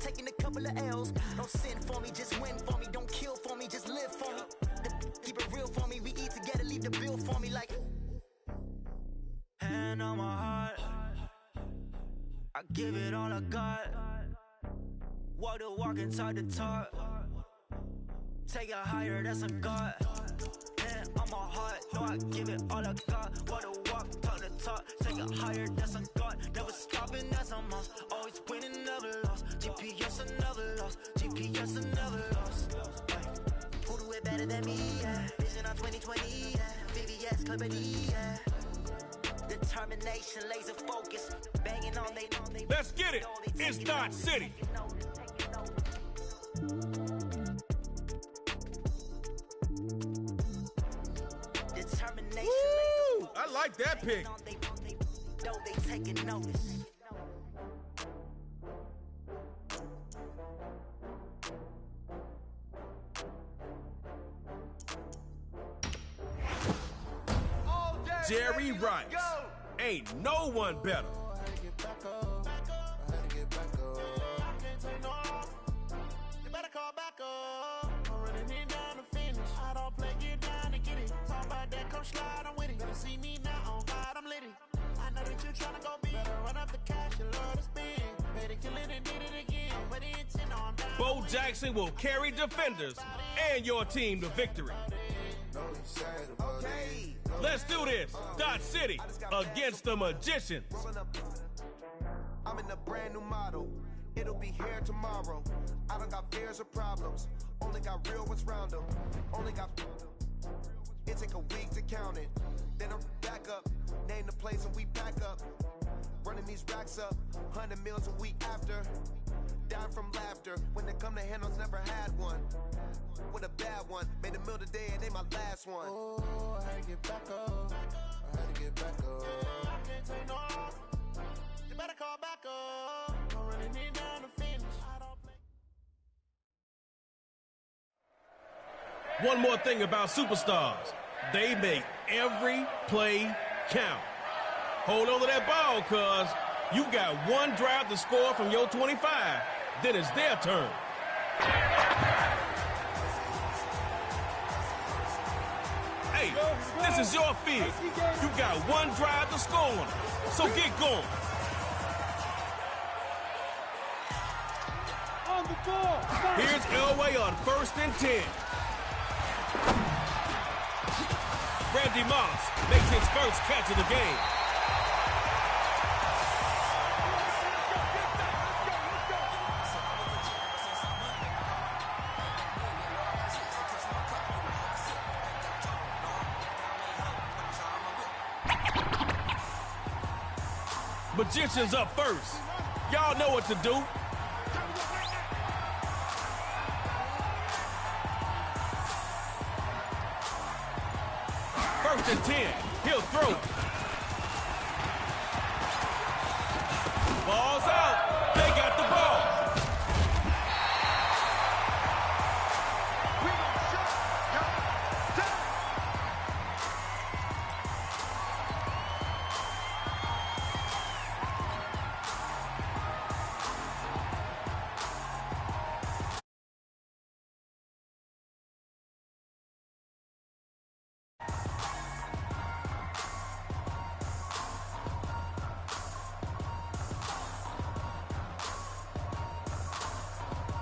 taking a couple of L's. Don't sin for me, just win for me. Don't kill for me, just live for me. Keep it real for me. We eat together, leave the bill for me like. Hand on my heart, I give it all I got. Walk the walk and talk the talk. Take it higher, that's a God. Hand on my heart, no, I give it all I got. Walk the walk, talk the talk. Take it higher, that's a God. Never stopping, that's a must. Always winning, never lost. GPS, I never lost. GPS, I never lost. Who do it better than me? Yeah. Vision on 2020. Yeah. VVS, Company. Yeah. Determination, laser focus. Banging on they. Let's get it. It's Dot City. Woo! I like that pick. They taking notice. Jerry Rice. Ain't no one better. Slide, I'm with it. Better see me now on God, I'm lit. I know that you're trying to go big. Better run up the cash, you love to spend. Better kill it and did it again. But it's in on down. Bo Jackson will carry defenders and your team to victory. Okay. Let's do this. Dot City against the Magicians. I'm in a brand new model. It'll be here tomorrow. I don't got fears or problems. Only got real ones round them. Only got... It take a week to count it. Then I'm back up. Name the place and we back up. Running these racks up. 100 meals a week after. Down from laughter. When they come to handles, never had one. With a bad one. Made a meal today and they my last one. Oh, I had to get back up. I had to get back up. I can't take no off. You better call back up. I'm running it down to finish. I don't play. One more thing about superstars. They make every play count. Hold on to that ball, cuz you got one drive to score from your 25. Then it's their turn. Hey, this is your field. You got one drive to score on it. So get going. On the ball. Here's Elway on 1st and 10. Randy Moss makes his first catch of the game. Magicians up first. Y'all know what to do. First and 10. He'll throw it. Ball's out. They got the ball.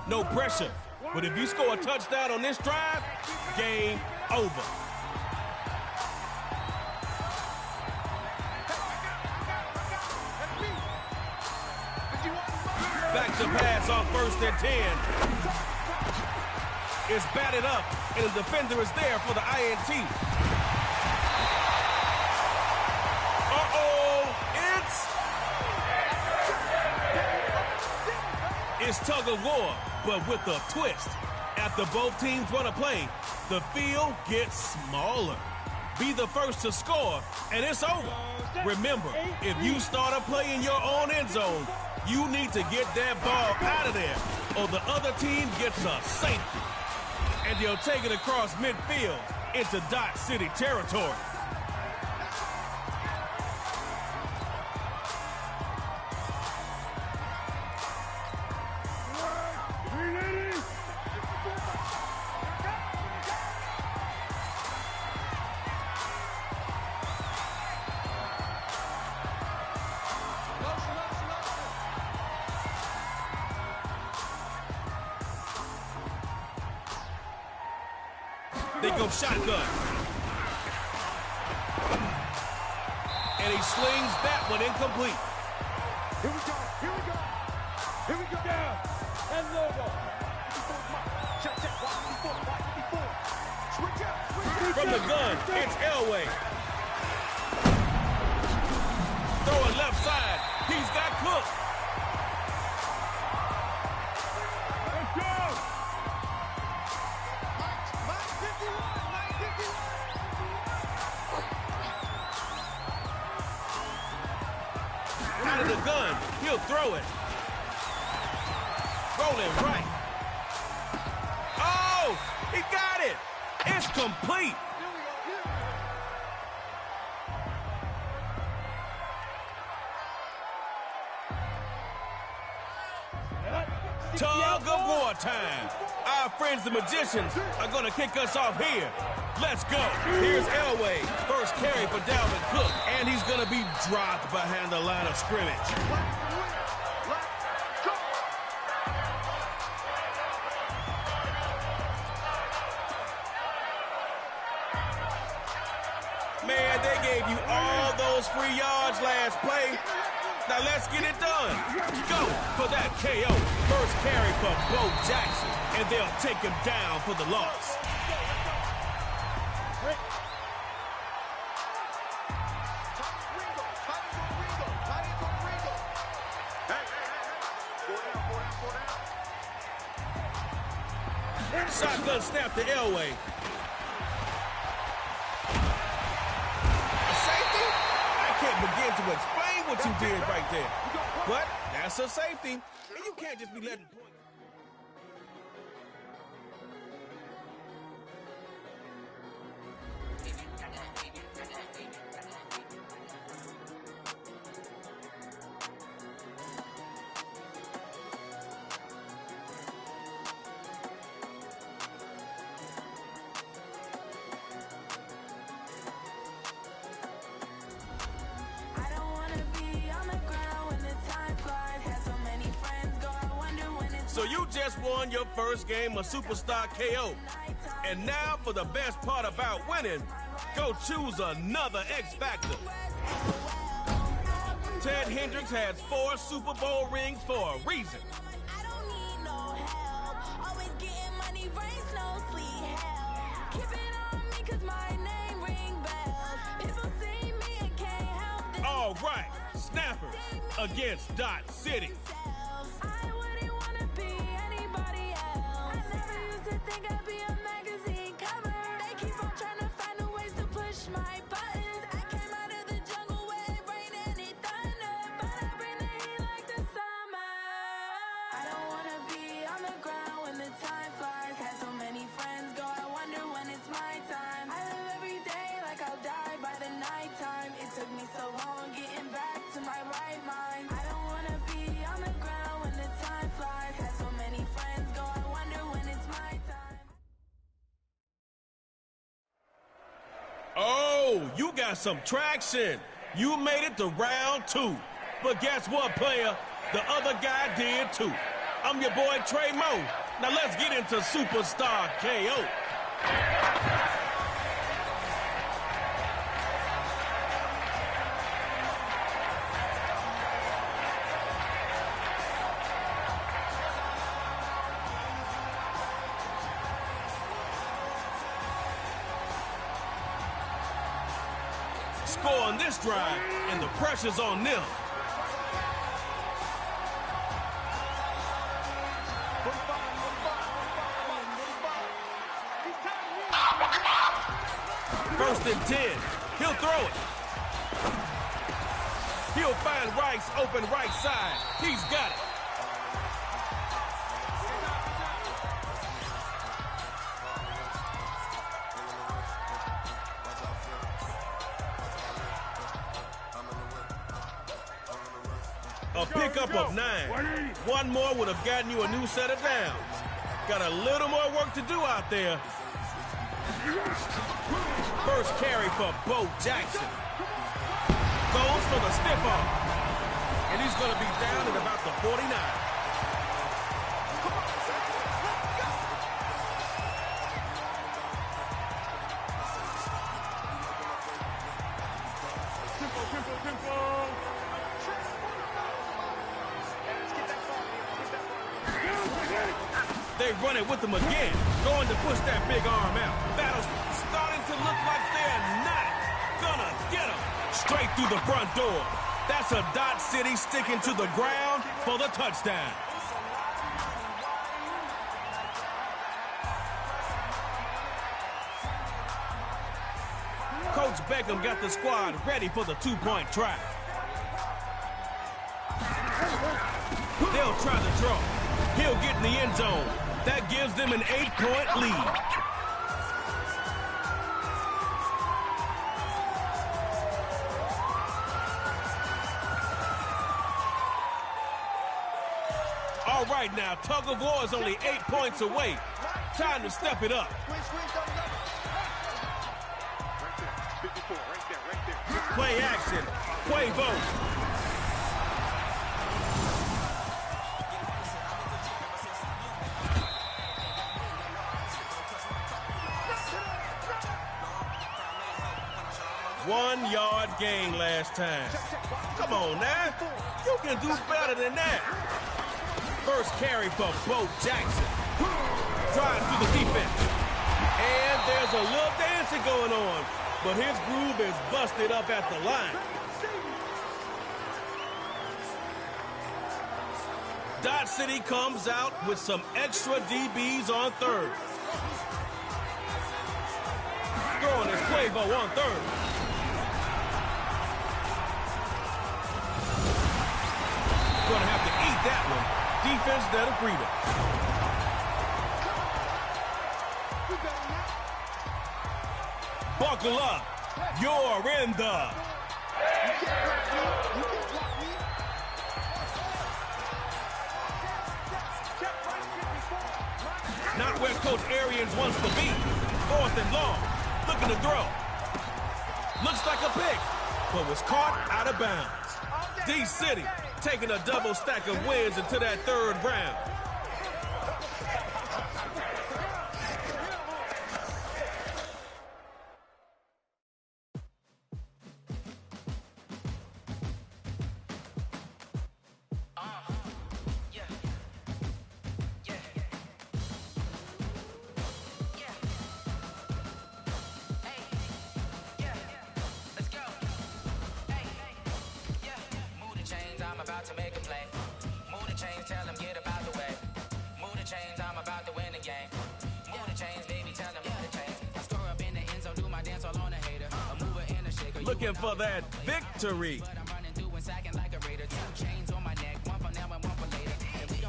No pressure. But if you score a touchdown on this drive, game over. Back to pass on 1st and 10. It's batted up, and the defender is there for the INT. It's tug of war, but with a twist. After both teams run a play, the field gets smaller. Be the first to score, and it's over. Remember, if you start a play in your own end zone, you need to get that ball out of there, or the other team gets a safety. And they'll take it across midfield into Dot City territory. They go shotgun. And he slings that one incomplete. Here we go. Here we go. Here we go. Down. And logo. Check, check. Switch up. From the gun, it's Elway. Throwing left side. He's got Cook. Let's go. Mike 51. Mike 51. Out of the gun, he'll throw it. Rolling right. Oh, he got it. It's complete. Tug of war time. Our friends the Magicians are going to kick us off here. Let's go. Here's Elway. First carry for Dalvin Cook. And he's going to be dropped behind the line of scrimmage. Man, they gave you all those free yards last play. Now let's get it done. Go for that KO. First carry for Bo Jackson, and they'll take him down for the loss. Shotgun snap to Elway. A safety? I can't begin to explain what you did right there. But that's a safety. And you can't just be letting points. So you just won your first game of Superstar KO. And now for the best part about winning, go choose another X Factor. Ted Hendricks has 4 Super Bowl rings for a reason. I don't need no help. Always getting money, rains, no sleep. Keep it on me 'cause my name ring bells. People see me and can't help this. All right, Snappers against Dot City. I wouldn't wanna be anybody else. I never used to think I'd be a magazine cover. They keep on trying to find a ways to push my buttons. I came out of the jungle where it rained and it thunder, but I bring the heat like the summer. I don't wanna be on the ground when the time flies. Had so many friends go, I wonder when it's my time. I live every day like I'll die by the nighttime. It took me so long getting back to my right mind. I don't wanna be on the ground when the time flies. Had so many friends go, I wonder when it's my time. Oh, you got some traction. You made it to round 2. But guess what, player? The other guy did too. I'm your boy Trey Mo. Now let's get into Superstar KO. Scoring this drive, and the pressure's on them. First and 10. He'll throw it. He'll find Rice open right side. He's got it. A pickup of 9. One more would have gotten you a new set of downs. Got a little more work to do out there. First carry for Bo Jackson. Goes for the stiff arm. And he's going to be down at about the 49. They run it with him again, going to push that big arm out. Battle's starting to look like they're not gonna get him. Straight through the front door. That's a Dot City sticking to the ground for the touchdown. Coach Beckham got the squad ready for the two-point try. They'll try the draw. He'll get in the end zone. That gives them an 8-point lead. All right now, tug of war is only 8 points away. Time to step it up. Play action. Quavo. One-yard gain last time. Come on now. You can do better than that. First carry for Bo Jackson. Drive through the defense. And there's a little dancing going on, but his groove is busted up at the line. Dot City comes out with some extra DBs on third. Throwing his Quavo on third. Gonna have to eat that one. Defense that'll greet him. Buckle up. You're in the... Not where Coach Arians wants to be. 4th and long. Looking to throw. Looks like a pick, but was caught out of bounds. D-City taking a double stack of wins into that third round. About to make a play. Move the chains, tell them get about the way. Move the chains, I'm about to win the game. Move the chains, baby, tell them move the chains. I score up in the end zone, do my dance all on a hater. A mover and a shaker. Looking for that victory. But I'm running through and sacking like a raider. 2 chains on my neck, one for now and one for later.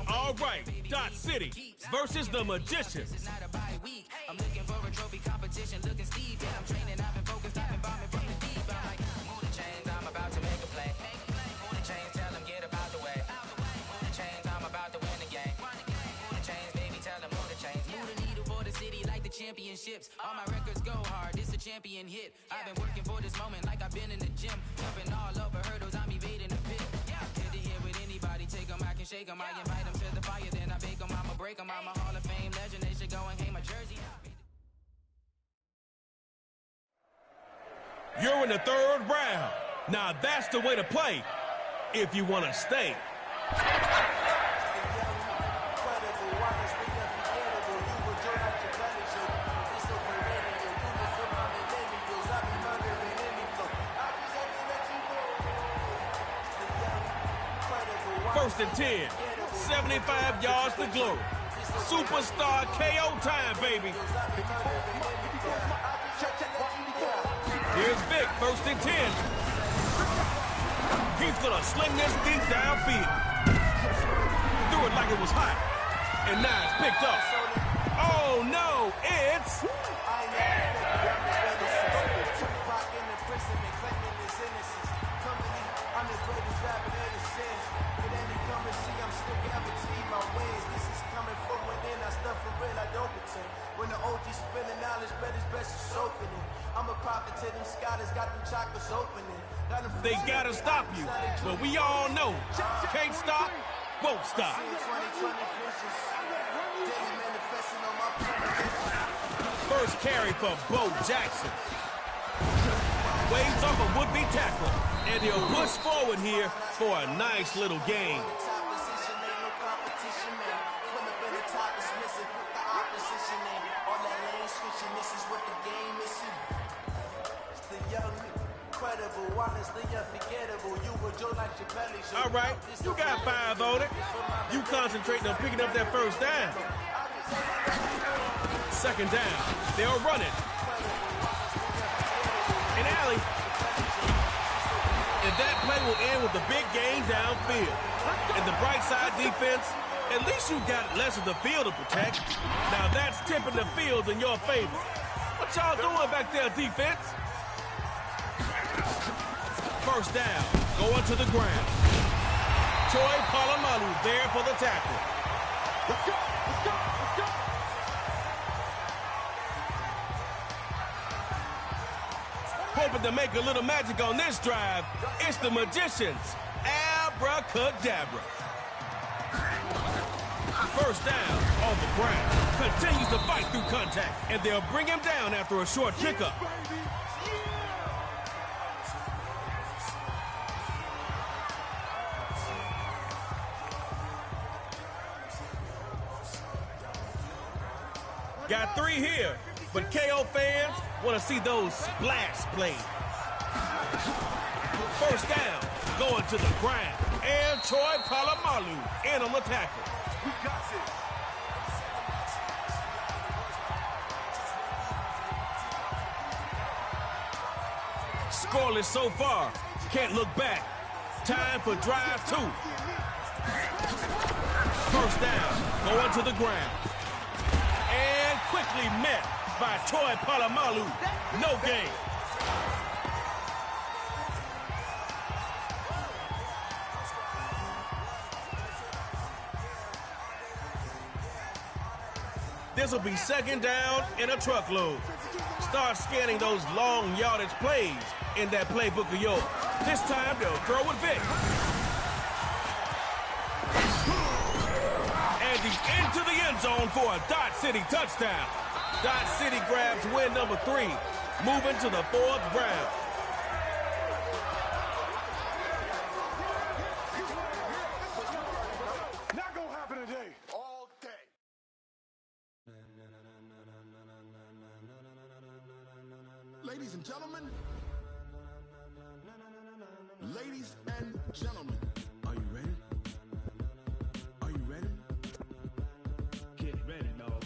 All right, Dot City versus the Magicians. It's not a bye week. I'm looking for a trophy competition, looking steep. Yeah, I'm training, I've been focused, I've been bombing from the deep. I'm like, move the chains, I'm about to make a play. Move the chains, tell them get about the way. Move the chains, I'm about to win the game. Move the chains, baby, tell them move the chains. Move the needle for the city like the championships. All my records go hard, this a champion hit. I've been working for this moment like I've been in the gym. Jumping all over hurdles, I'm evading the pit. Head to head with anybody, take them, I can shake them. I invite them to the fire, then I bake them, I'ma break them. I'm a Hall of Fame legend, they should go and hang my jersey. You're in the third round. Now that's the way to play if you want to stay. First and 10, 75 yards to glory. Superstar KO time, baby. Here's Vic, first and 10. He's gonna sling this deep downfield. Threw it like it was hot. And now it's picked up. Oh no, it's... When the OG spilling knowledge, bet his best is opening. I'm a prophet to them scholars, got them chakras opening. They gotta stop you, but we all know, can't stop, won't stop. First carry for Bo Jackson. Waves off a would-be tackle, and he'll push forward here for a nice little gain. missing and all that lane switching. This is what the game missing. It's the young, incredible, honestly unforgettable. You were Joe like your belly. All right, you got 5 on it. You concentrating on picking up that first down. Second down, they'll run it. And Allie, and that play will end with a big gain downfield. And the bright side defense, at least you got less of the field to protect. Now that's tipping the field in your favor. What y'all doing back there, defense? First down, going to the ground. Troy Polamalu there for the tackle. Let's go, let's go, let's go. Hoping to make a little magic on this drive, it's the Magicians. Abracadabra. First down on the ground. Continues to fight through contact, and they'll bring him down after a short kickup. Got 3 here, but KO fans want to see those splash plays. First down, going to the ground, and Troy Polamalu in on the tackle. We got it. Scoreless so far. Can't look back. Time for drive 2. First down, going to the ground. And quickly met by Troy Polamalu. No gain. This will be second down and a truckload. Start scanning those long yardage plays in that playbook of yours. This time they'll throw it big. And he's into the end zone for a Dot City touchdown. Dot City grabs win number 3, moving to the 4th round. Not gonna happen today. All day. Ladies and gentlemen, ladies and gentlemen, are you ready? Are you ready? Get ready, dog.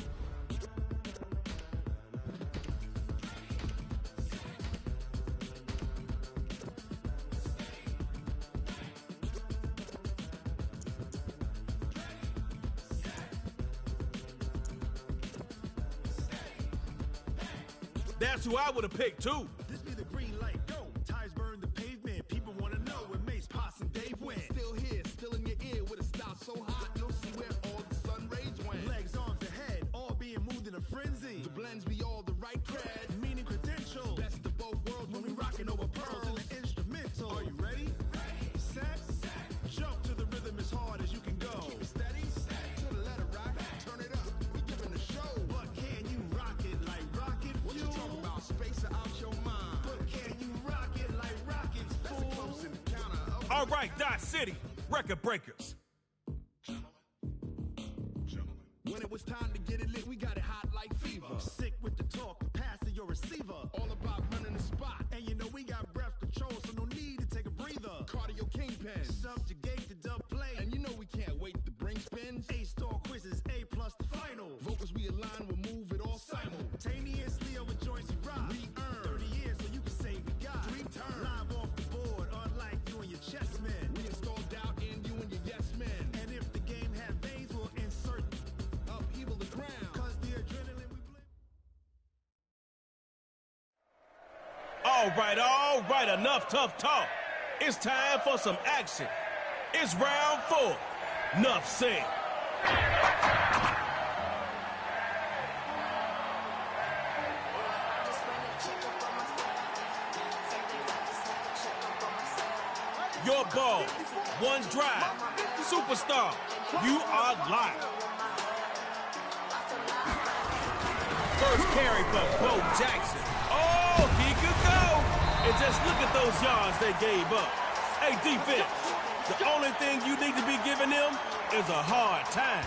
That's who I would have picked, too. This be the green light, go. Tires burn the pavement. People want to know where Mace, Potts, and Dave went. Still here, still in your ear with a style so hot, you'll see where all the sun rays went. Legs, arms, and head, all being moved in a frenzy. The blends be all the right cred, meaning credentials. Best of both worlds when we rocking over pearls in the instrumental. Are you ready? Set, jump to the rhythm as hard as you can go. Keep it steady, to the letter rock, turn it up. We giving the show. But can you rock it like rocket fuel? What you talking about? Space out your mind. But can you rock it like rockets, fool? That's a close encounter of All right, Dot City, record breakers. when it was time to get it lit, we got it hot like fever. Sick with the talk, pass to your receiver. All about running the spot. And you know we got breath control, so no need to take a breather. Cardio kingpin, subjugate the dub play. And you know we can't wait to bring spins. A-star quizzes, A+ the final. Vocals we align, we'll move it all simultaneously over joints we rock. We earn 30 years, so you can say we got 3 turns. Live off the board, unlike you and your chess men. We install doubt in you and your yes men. And if the game had veins, we'll insert upheaval the ground. Cause the adrenaline we blend. All right, enough tough talk. It's time for some action. It's round 4. Nuff said. Your ball, one drive, superstar, you are live. First carry for Bo Jackson. Oh, he could go. And just look at those yards they gave up. Hey, defense, the only thing you need to be giving them is a hard time.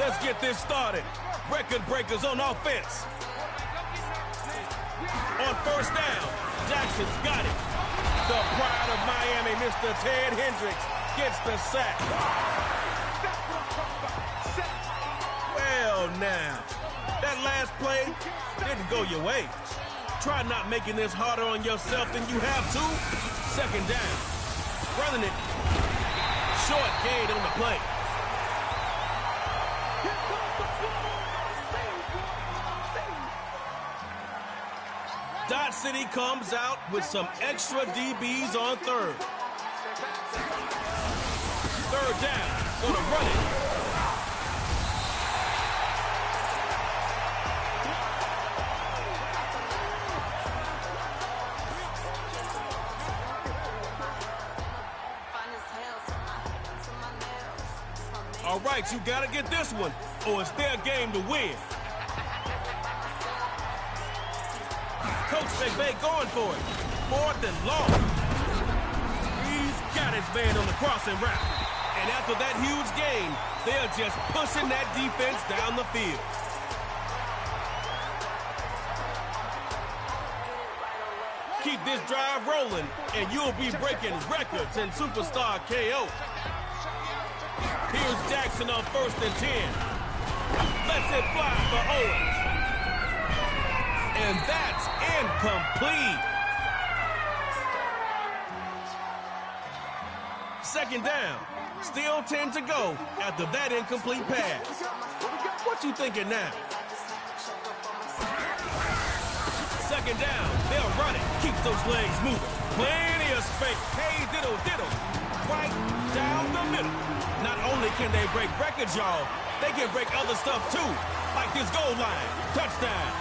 Let's get this started. Record breakers on offense. On first down, Jackson's got it. The pride of Miami, Mr. Ted Hendricks, gets the sack. Well, now, that last play didn't go your way. Try not making this harder on yourself than you have to. Second down. Running it. Short gain on the play. Dot City comes out with some extra DBs on third. Third down. Gonna run it. All right, you got to get this one, or it's their game to win. Coach McVay going for it. 4th and long. He's got his man on the crossing route. And after that huge gain, they're just pushing that defense down the field. Keep this drive rolling, and you'll be breaking records in Superstar KO. Here's Jackson on 1st and 10. Lets it fly for Owens. And that's incomplete. Second down. Still 10 to go after that incomplete pass. What you thinking now? Second down. They'll run it. Keeps those legs moving. Plenty of space. Hey, diddle, diddle. Right down the middle. Not only can they break records, y'all, they can break other stuff too, like this goal line. Touchdown.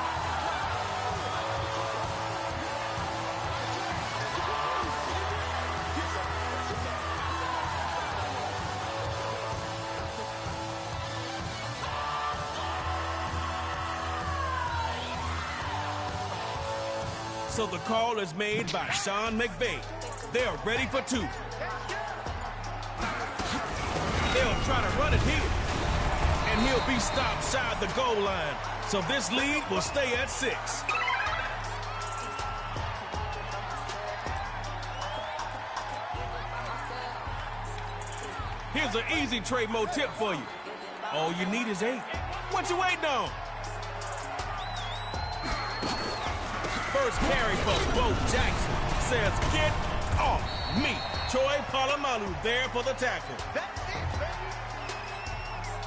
So the call is made by Sean McVay. They're ready for 2. They'll try to run it here. And he'll be stopped side the goal line. So this lead will stay at 6. Here's an easy trade mode tip for you. All you need is 8. What you waiting on? First carry for Bo Jackson. Says, get off me. Troy Polamalu there for the tackle.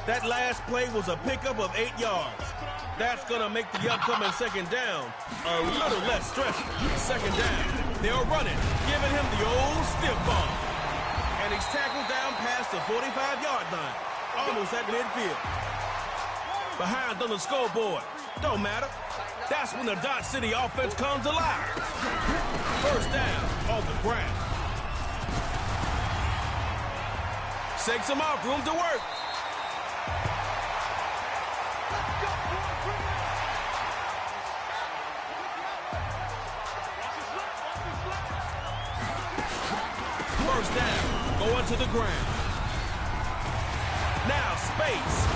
That last play was a pickup of 8 yards. That's going to make the upcoming second down a little less stressful. Second down. They'll run it, giving him the old stiff bomb. And he's tackled down past the 45-yard line, almost at midfield. Behind on the scoreboard. Don't matter. That's when the Dot City offense comes alive. First down off the ground. Shakes him off, room to work. First down, going to the ground. Now space.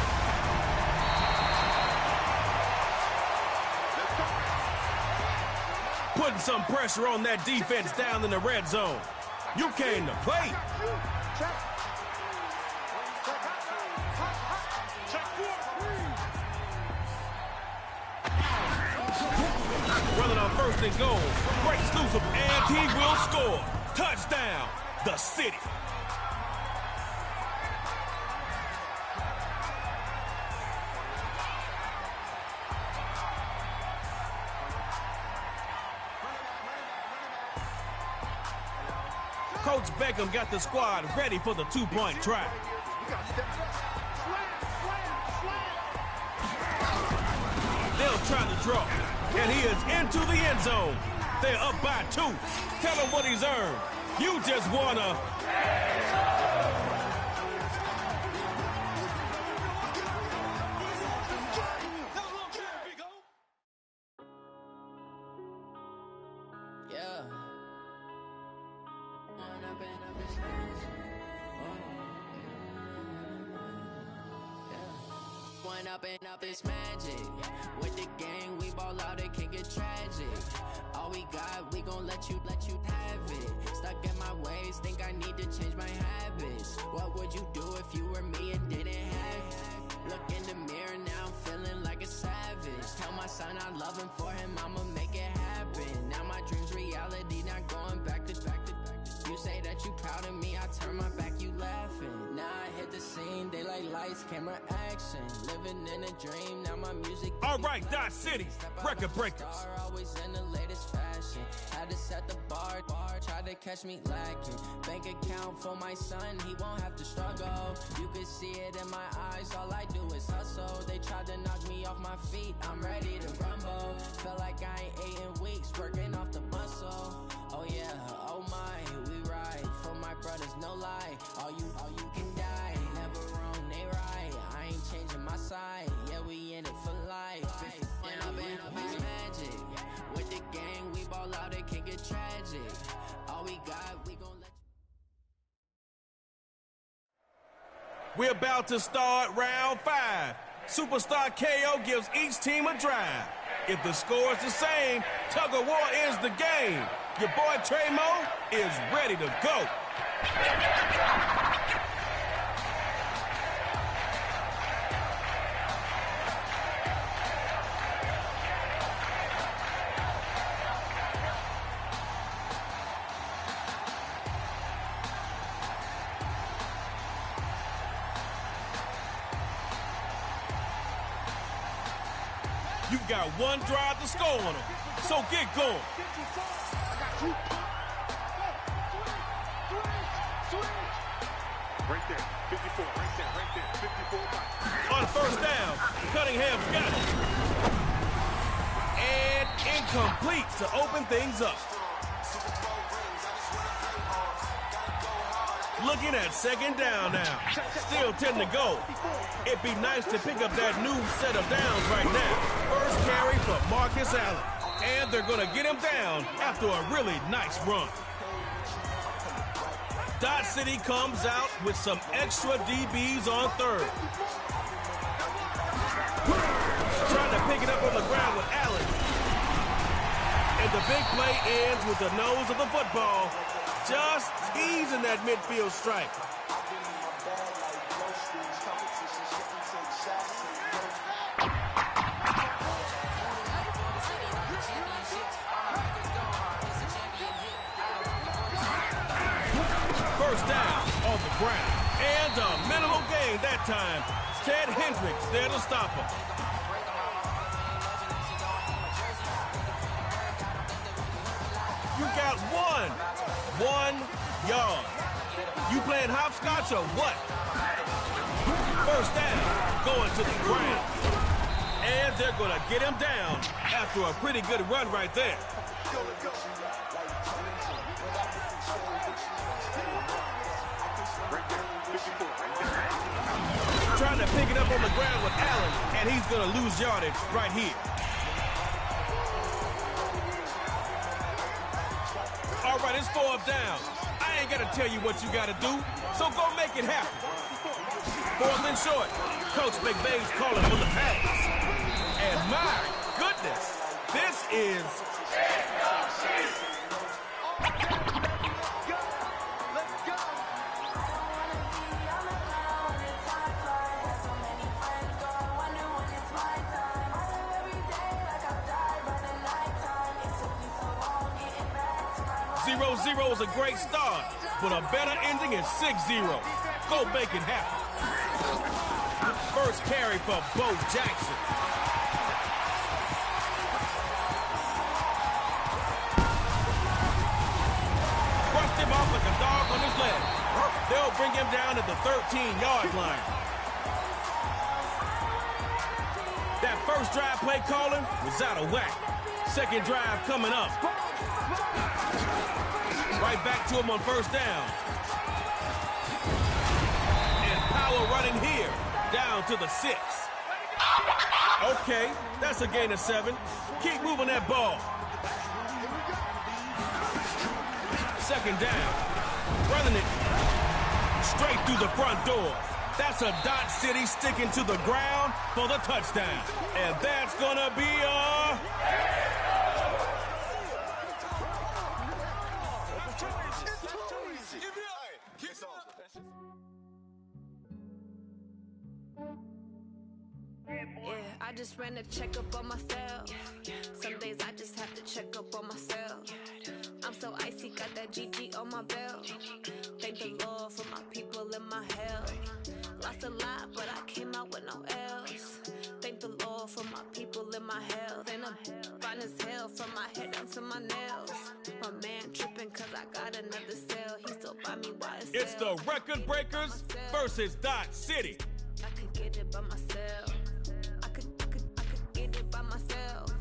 Putting some pressure on that defense down in the red zone. You came to play. Running on 1st and goal. Breaks loose him, and he will score. Touchdown, the City. Coach Beckham got the squad ready for the 2-point try. They'll try to draw, and he is into the end zone. They're up by 2. Tell him what he's earned. You just won a... Growing up and up is magic. With the gang, we ball out, it can get tragic. All we got, we gon' let you have it. Stuck in my ways, think I need to change my habits. What would you do if you were me and didn't have it? Look in the mirror, now I'm feeling like a savage. Tell my son I love him, for him I'ma make it happen. Now my dream's reality, not going back to. You say that you proud of me, I turn my back, you laughing. Now I hit the scene, they like lights, camera, action. Living in a dream, now my music. All right, Dot City, record breakers. Always in the latest fashion. Had to set the bar, try to catch me lacking. Bank account for my son, he won't have to struggle. You can see it in my eyes, all I do is hustle. They tried to knock me off my feet, I'm ready to rumble. Felt like I ain't ate in weeks, working off the muscle. Oh yeah, oh my, we ride for my brothers, no lie. All you can die, never wrong, they right. I ain't changing my side, yeah, we in it for life. And up is magic. With the gang, we ball out, it can get tragic. All we got, we gon' let We're about to start round 5. Superstar KO gives each team a drive. If the score is the same, tug of war ends the game. Your boy Trey Mo is ready to go. You've got one drive to score on them, so get going. Right there, 54, right there, 54. On first down, Cunningham's got it. And incomplete to open things up. Looking at second down now. Still 10 to go. It'd be nice to pick up that new set of downs right now. First carry for Marcus Allen. And they're going to get him down after a really nice run. Dot City comes out with some extra DBs on third. Trying to pick it up on the ground with Allen. And the big play ends with the nose of the football. Just teasing that midfield strike. First down on the ground. And a minimal gain that time. Ted Hendricks there to stop him. You got one yard. You playing hopscotch or what? First down, going to the ground. And they're going to get him down after a pretty good run right there. Trying to pick it up on the ground with Allen, and he's going to lose yardage right here. All right, it's 4th down. I ain't got to tell you what you got to do, so go make it happen. 4th and short. Coach McVay's calling for the pass. And my goodness, this is... Zero is a great start, but a better ending is 6-0. Go make it happen. First carry for Bo Jackson. Brushed him off like a dog on his leg. They'll bring him down at the 13-yard line. That first drive play calling was out of whack. Second drive coming up. Right back to him on first down. And power running here, down to the 6. Okay, that's a gain of 7. Keep moving that ball. Second down. Running it straight through the front door. That's a Dot City sticking to the ground for the touchdown. And that's going to be a... Yeah, I just ran a checkup on myself. Some days I just have to check up on myself. I'm so icy, got that GG on my belt. Thank the Lord for my people and my health. Lost a lot, but I came out with no L's. Thank the Lord for my people and my health. And I'm fine as hell from my head down to my nails. My man tripping cause I got another cell. He still buy me while It's the Record Breakers versus Dot City. I could get it by myself. I could get it by myself.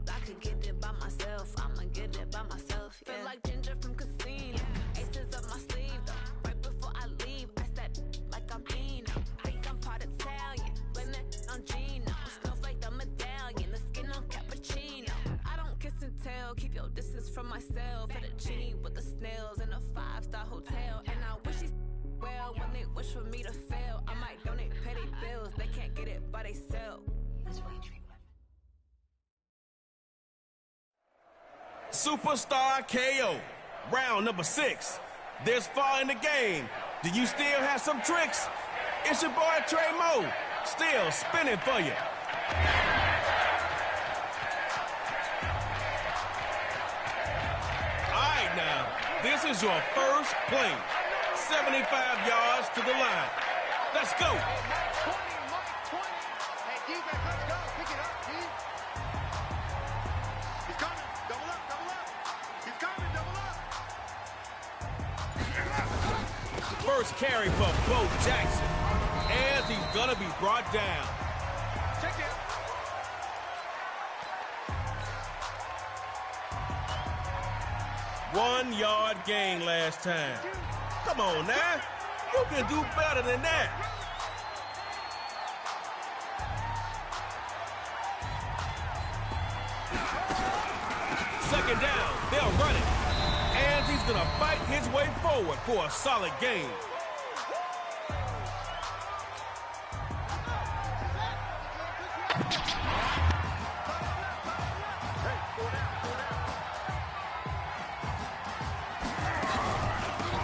I could get it by myself. I'ma get it by myself. Yeah. Feel like Ginger from Casino. Aces up my sleeve though. Right before I leave, I said like I'm Dino. Think I'm part Italian. Blame it on Gino. Snowflake the medallion. The skin on cappuccino. I don't kiss and tell. Keep your distance from myself. Fettuccine with the snails in a 5-star hotel. And I wish he's well when they wish for me to fail. I might donate petty bills. They can't get it by they sell. Superstar KO, round number 6. This far in the game, do you still have some tricks? It's your boy Trey Mo, still spinning for you. All right now, this is your first play. 75 yards to the line. Let's go. 20, Mike, 20. Hey, defense, let's go. Pick it up, D. He's coming. Double up, double up. He's coming, double up. First carry for Bo Jackson. And he's going to be brought down. Check it. One-yard gain last time. Come on now. You can do better than that. Second down. They'll run it. And he's going to fight his way forward for a solid gain.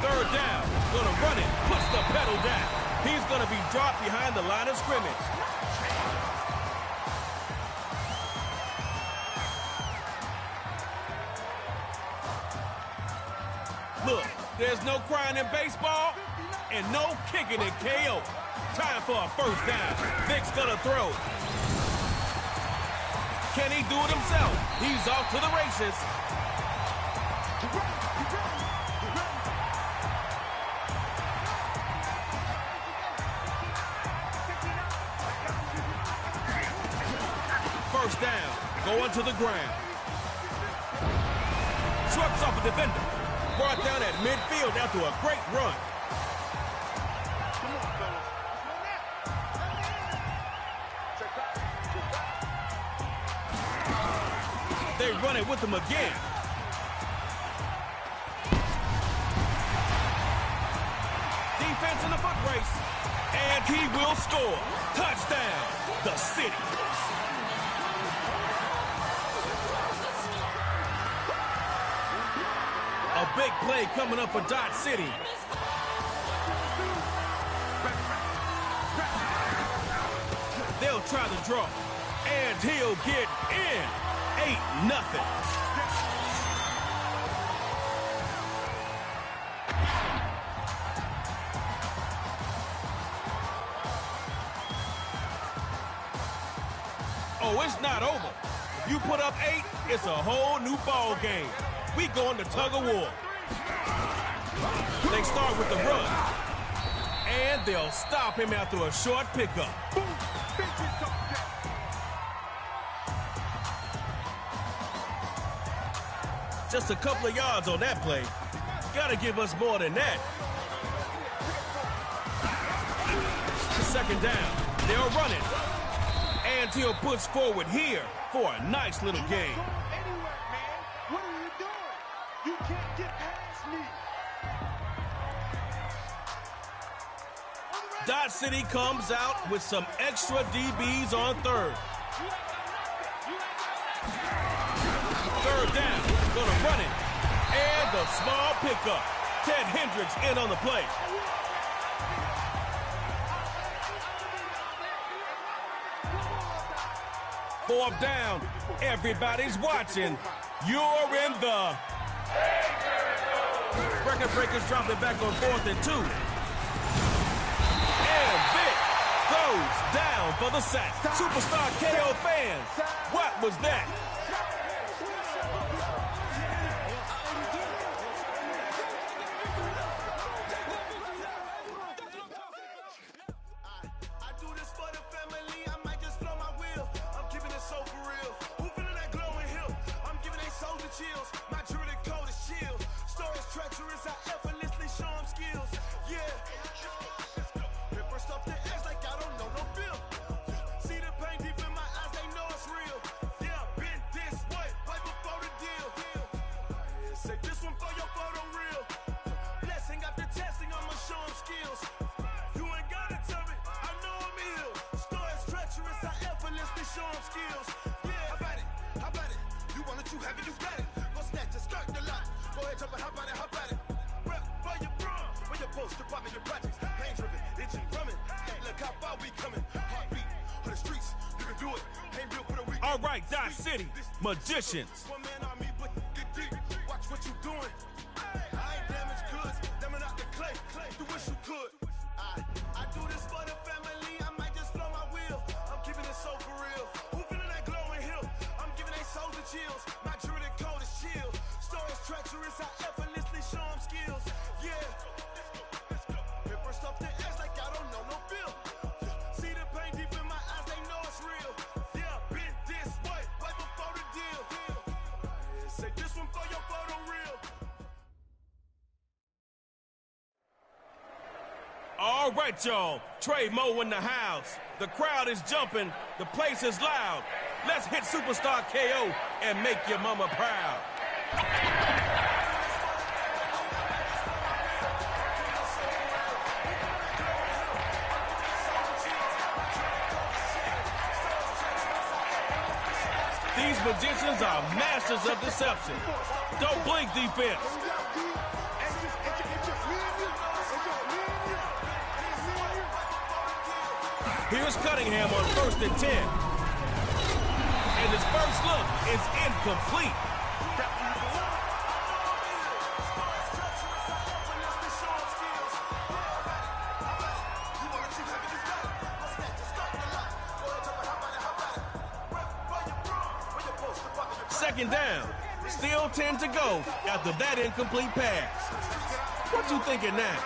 Third down, gonna run it, puts the pedal down. He's gonna be dropped behind the line of scrimmage. Look, there's no crying in baseball and no kicking in KO. Time for a first down. Vic's gonna throw. Can he do it himself? He's off to the races. First down, going to the ground. Trucks off a defender. Brought down at midfield after a great run. They run it with him again. Defense in the foot race. And he will score. Touchdown, the City. A big play coming up for Dot City. They'll try to draw. And he'll get in. 8-0. Oh, it's not over. If you put up 8, it's a whole new ball game. We going to tug of war. They start with the run. And they'll stop him after a short pickup. Just a couple of yards on that play. Gotta give us more than that. Second down. They'll run it. And he'll push forward here for a nice little gain. What are you doing? You can't get past me. Dodge City comes out with some extra DBs on third. Third down, gonna run it. And a small pickup. Ted Hendricks in on the play. Fourth down, everybody's watching. You're in the... Record breakers drop it back on 4th and 2. And Vic goes down for the sack. Superstar KO fans, what was that? I do this for the family, I might just blow my wheel. I'm keeping it so for real. Who feeling that glowing hill? I'm giving they soldier chills. My jewelry code is chill. Stories treacherous, I effortlessly show them skills. Yeah. Ripper stuff the edge like I don't know no bill. See the pain deep in my eyes, they know it's real. Yeah, been this way, right before the deal. Yeah, say this one for your photo real. Blessing after testing, I'ma show them skills. You ain't gotta tell me, I know I'm ill. Stories treacherous, I effortlessly show them skills. Yeah, how about it? How about it? You want it, you have it, you got it. Go snatch it, start the lot. Go ahead, jump it, how about it, how about it? Rep for your bro, for your post, your pop, your projects. Pain driven, itching, drumming. Look how far we coming. Heartbeat for the streets, you can do it. Ain't built for the weak. All right, Dodge City, Magicians. One man on me, but get deep. Watch what you doing. I ain't damaged goods, damn out the clay. You wish you could. I do this for the family, I might just blow my wheel. I'm keeping it so for real. Who feeling that glowing hill? I'm giving they souls the chills. My jewelry code is chill. Stories treacherous, I effortlessly show them skills. Yeah. Ripper stuff the edge like I don't know no bill. See the pain deep in my eyes, they know it's real. Yeah, been this way, right before the deal. Yeah, say this one for your photo real. All right, y'all. Trey Moe in the house. The crowd is jumping. The place is loud. Let's hit Superstar KO and make your mama proud. These magicians are masters of deception. Don't blink, defense. Here's Cunningham on 1st and 10. And his first look is incomplete. Second down. Still 10 to go after that incomplete pass. What you thinking now?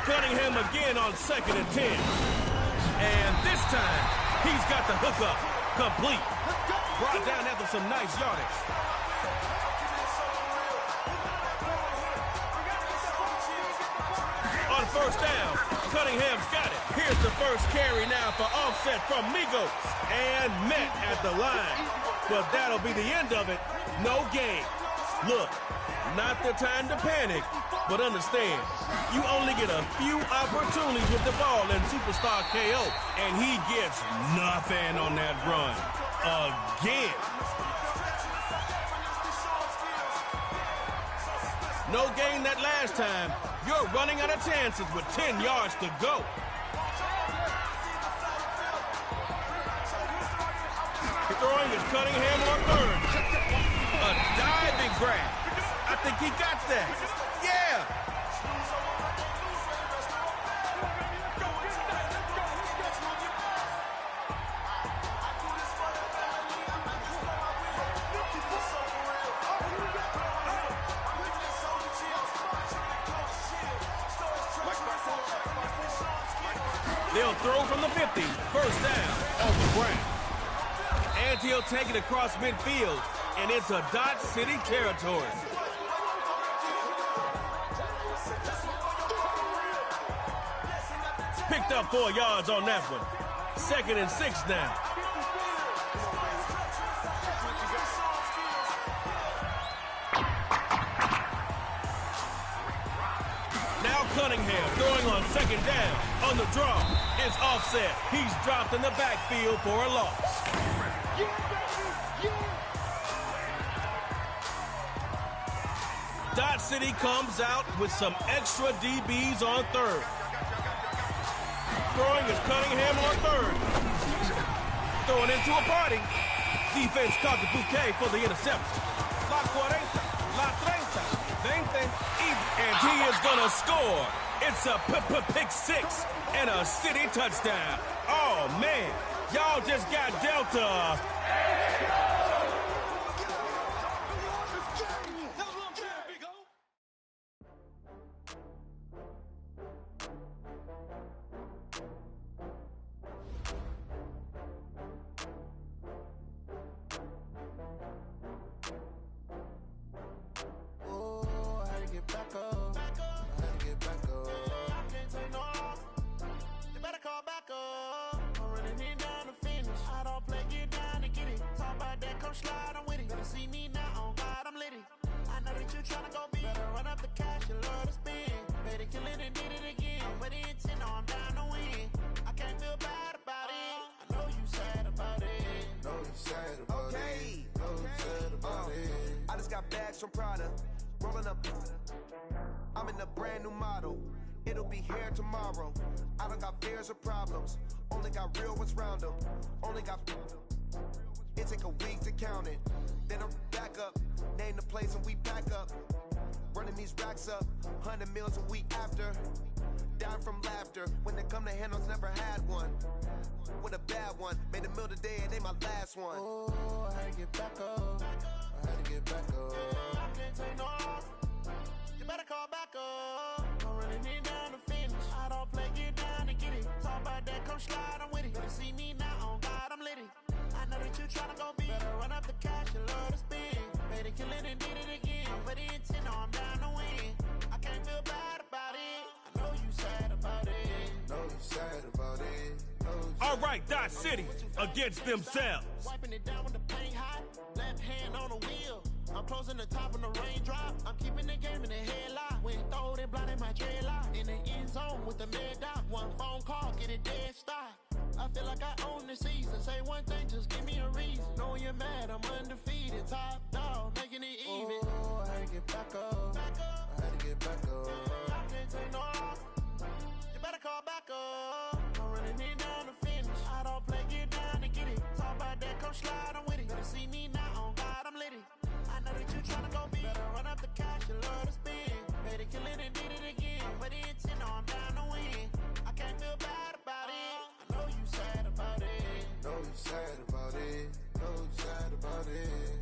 Cunningham again on 2nd and 10. And this time, he's got the hookup complete. Brought down after some nice yardage. On 1st down, Cunningham's got it. Here's the first carry now for Offset from Migos. And met at the line. But that'll be the end of it. No gain. Look, not the time to panic, but understand, you only get a few opportunities with the ball in Superstar KO, and he gets nothing on that run. Again. No gain that last time. You're running out of chances with 10 yards to go. Throwing is Cunningham on 3rd. A diving grab. I think he got that. Yeah. They'll throw from the 50. First down on the ground. And he'll take it across midfield and into Dodge City territory. Picked up 4 yards on that one. 2nd and 6 now. Cunningham throwing on second down. On the draw, it's offset. He's dropped in the backfield for a loss. Dot City comes out with some extra DBs on third. Throwing is Cunningham on third. Throwing into a party. Defense caught the bouquet for the interception. La 40, la 30, 20, and he is gonna score. It's a pick six and a City touchdown. Oh man, y'all just got Delta. From Prada, rolling up. I'm in a brand new model. It'll be here tomorrow. I don't got fears or problems. Only got real ones round them. Only got. It take a week to count it. Then I'm back up. Name the place and we pack up. Running these racks up. 100 meals a week after. Down from laughter. When they come to handles, never had one. With a bad one. Made a meal today and they my last one. Oh, I had to get back up. I had to get back up. I can't take no off. You better call back up. I'm running it down to finish. I don't play, get down and get it. Talk about that, come slide, I'm with it. Better see me now, on God, I'm litty. I know that you tryna go big. Better run up the cash, you love to spin. Better kill it and did it again. But the intent, no, I'm down to win. I can't feel bad about it. I know you sad about it. Know you sad about it. All right, Dot City against themselves. Wiping it down with the paint hot. Left hand on the wheel. I'm closing the top when the raindrop. I'm keeping the game in the headlock. When throw it blind in my dreadlock. In the end zone with the mad dot. One phone call, get it dead stop. I feel like I own the season. Say one thing, just give me a reason. Knowing you're mad, I'm undefeated. Top dog, making it even. Oh, I had to get back up. I had to get back up. I can't take no off. You better call back up. I'm running it down to finish. I don't play, get down to get it. Talk about that, come slide, I'm with it. Better see me now, on God, I'm litty. I know that you tryna go big. Better run up the cash, you love to spin. Better kill it and did it again. But the intent, no, I'm down to win. I can't feel bad about it. I know you sad about it. Know you sad about it. Know you sad about it.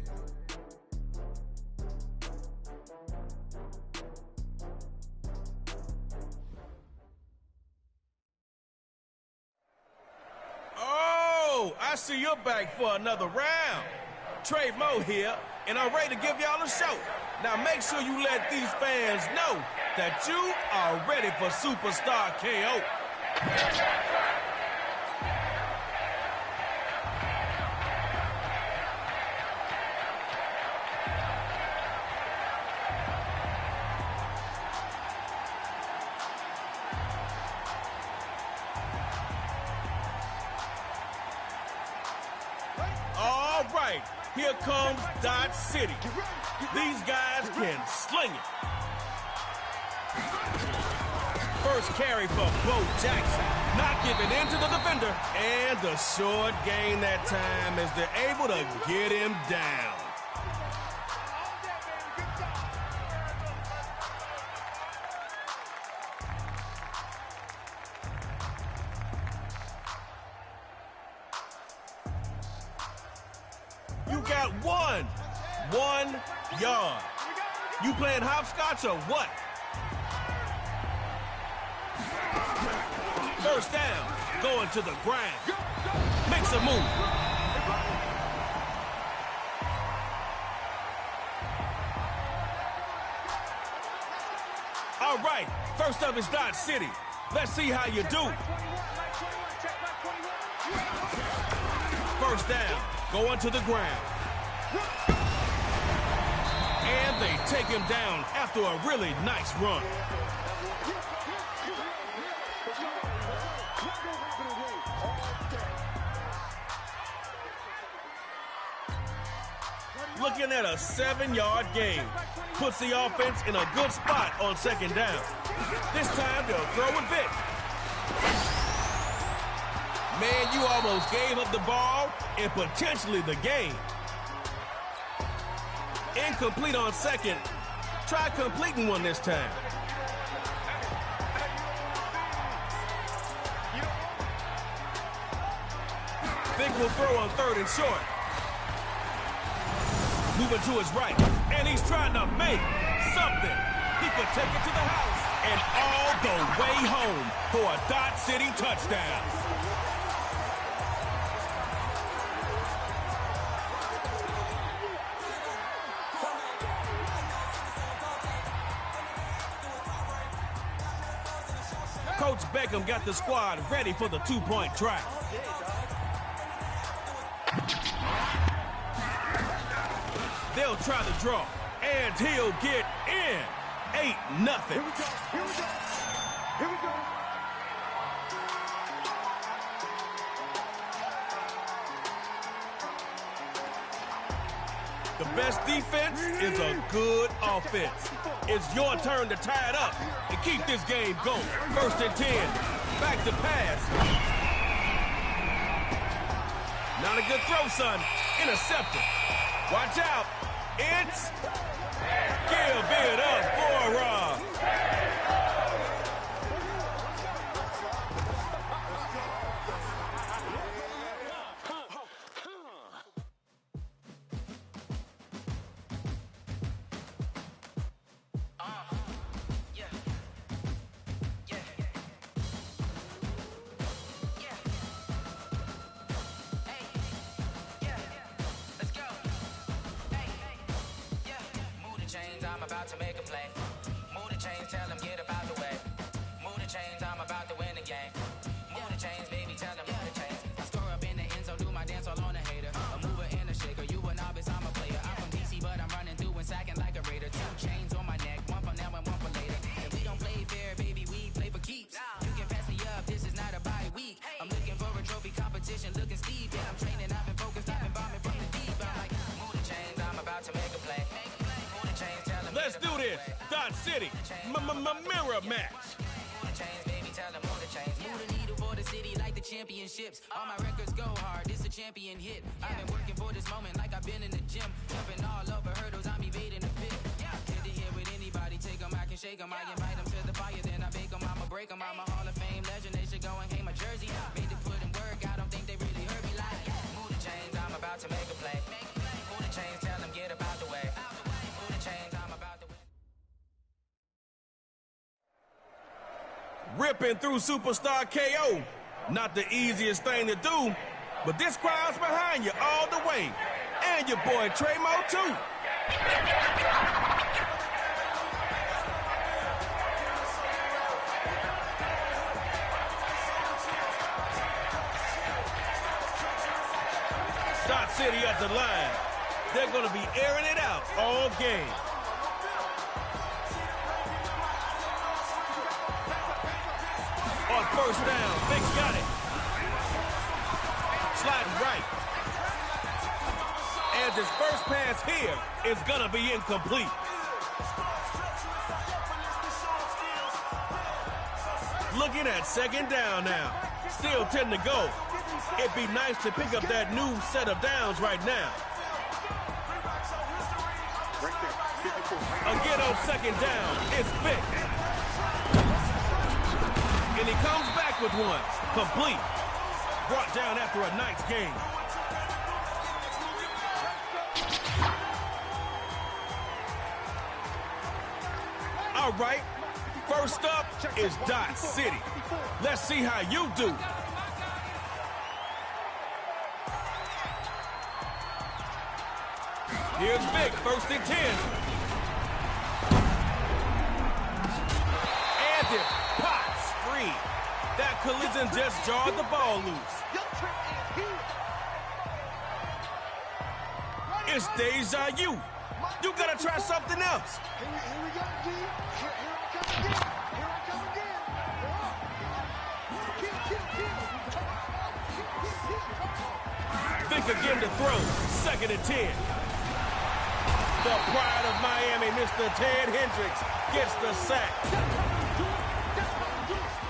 Oh, I see you're back for another round. Trey Moe here, and I'm ready to give y'all a show. Now make sure you let these fans know that you are ready for Superstar KO. All right, here comes Dot City. These guys can sling it. First carry for Bo Jackson. Not giving in to the defender. And the short gain that time as they're able to get him down. You got one yard. You playing hopscotch or what? First down, going to the ground. Makes a move. All right, first up is Dot City. Let's see how you do. First down, going to the ground. And they take him down after a really nice run. Looking at a 7-yard gain. Puts the offense in a good spot on second down. This time they'll throw it big. Man, you almost gave up the ball and potentially the game. Incomplete on second. Try completing one this time. Vick will throw on third and short. Moving to his right, and he's trying to make something. He could take it to the house and all the way home for a Dot City touchdown. Coach Beckham got the squad ready for the two-point try. They'll try the draw, and he'll get in. 8-0. Here we go. Here we go. Here we go. The best defense is a good offense. It's your turn to tie it up and keep this game going. 1st and 10. Back to pass. Not a good throw, son. Intercepted. Watch out. It's give it up for Rob. I'm about to make a play. Move the chains, tell them get up out the way. Move the chains, I'm about to win the game. Move the chains, baby, tell them move the chains. I score up in the end zone, do my dance all on a hater. A mover and a shaker, you a novice, I'm a player. I'm from DC, but I'm running through and sacking like a raider. 2 chains on my neck, one for now and one for later. And we don't play fair, baby, we play for keeps. You can pass me up, this is not a bye week. I'm looking for a trophy competition, looking steep. Yeah, I'm training, I've been focused, I've been bombing from the deep. I'm like, move the chains, I'm about to make a play. Move the chains, tell them. Let's do this. Dot City. Mirror match. Move the chains, baby, tell them move the chains. Move the needle for the city like the championships. All my records go hard, this a champion hit. I've been working for this moment like I've been in the gym. Jumping all over hurdles, I'm evading the pit. Hit the hit with anybody, take them, I can shake them. I invite them to the fire, then I bake them, I'ma break them. I'm a Hall of Fame legend, they should go and hang my jersey. Made to put in work, I don't think they really heard me like. Move the chains, I'm about to make a play. Move the chains, tell them get up out the way. Move the chains, I'm about to win. Ripping through Superstar KO. Not the easiest thing to do, but this crowd's behind you all the way. And your boy Trey-Mo, too. Dot City at the line. They're going to be airing it out all game. On 1st down, Vick's got it. Sliding right. And his first pass here is going to be incomplete. Looking at 2nd down now. Still 10 to go. It'd be nice to pick up that new set of downs right now. Again on 2nd down, it's Vick. And he comes back with one. Complete. Brought down after a nice game. All right. First up is Dot City. Let's see how you do. Here's Vick, 1st and 10. And it pops free. That collision just jarred the ball loose. It's deja vu. You gotta try something else. Here we go, G. Here I come again. Here I come again. Kill. Vick again to throw. 2nd and 10. The pride of Miami, Mr. Ted Hendricks, gets the sack.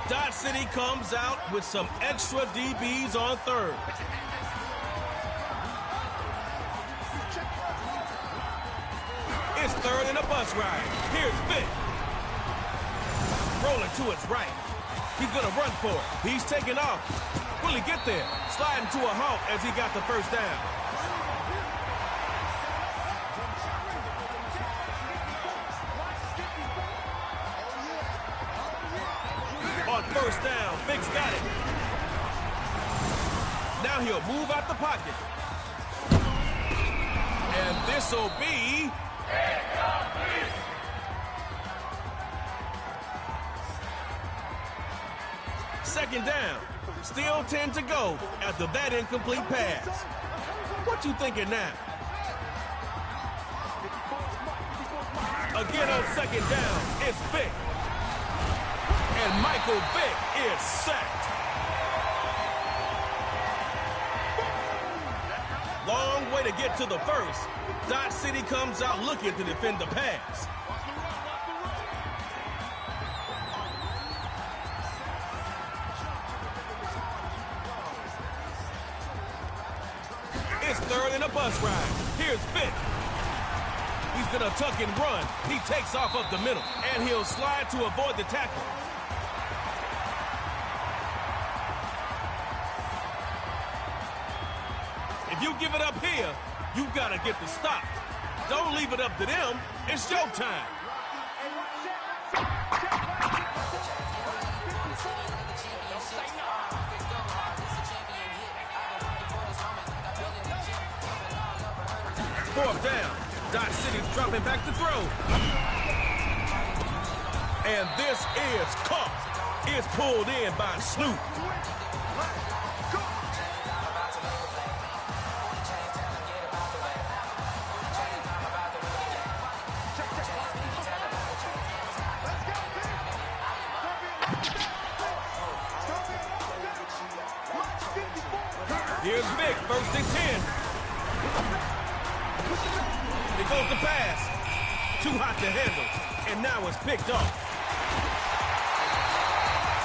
Dodge City comes out with some extra DBs on third. It's third and a bus ride. Here's Vic. Rolling to his right. He's going to run for it. He's taking off. Will he get there? Sliding to a halt as he got the first down. On first down, Vic's got it. Now he'll move out the pocket. And this'll be... Second down. Still 10 to go after that incomplete pass. What you thinking now? Again on second down, it's Vic. And Michael Vick is sacked. Long way to get to the first. Dodge City comes out looking to defend the pass. It's third and a bus ride. Here's Vic. He's gonna tuck and run. He takes off up the middle, and he'll slide to avoid the tackle. If you give it up here, you gotta get the stop. Don't leave it up to them. It's your time. Fourth down. Dodge City's dropping back to throw. And this is caught. It's pulled in by Snoop. Here's Vic, first and 10. Here goes the pass. Too hot to handle. And now it's picked off.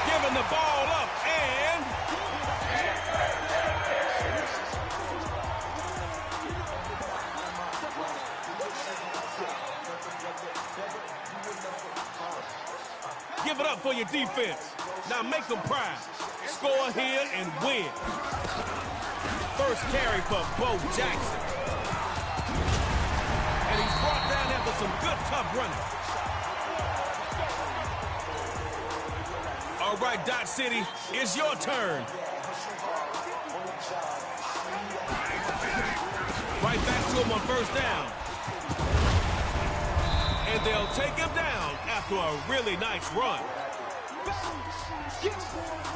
Giving the ball up and... Give it up for your defense. Now make them proud. Score here and win. First carry for Bo Jackson. And he's brought down after some good, tough running. All right, Dodge City, it's your turn. Right back to him on first down. And they'll take him down after a really nice run.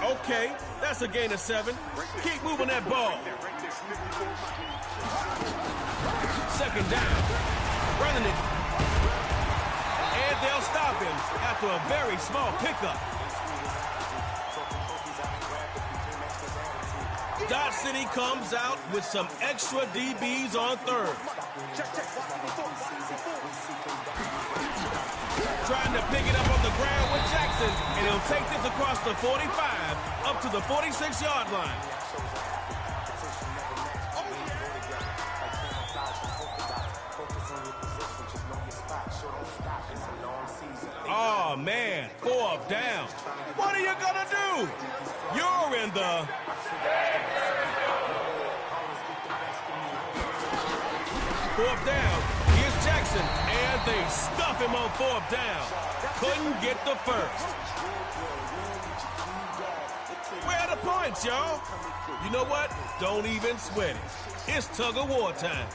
Okay, that's a gain of 7. Keep moving that ball. Second down. Running it. And they'll stop him after a very small pickup. Dodge City comes out with some extra DBs on third. Trying to pick it up on the ground with Jackson, and he'll take this across the 45 up to the 46-yard line. Oh, man, fourth down. What are you gonna do? You're in the... Fourth down. Here's Jackson, and they stuff him on fourth down. Couldn't get the first. Where are the points, y'all? You know what? Don't even sweat it. It's tug-of-war time.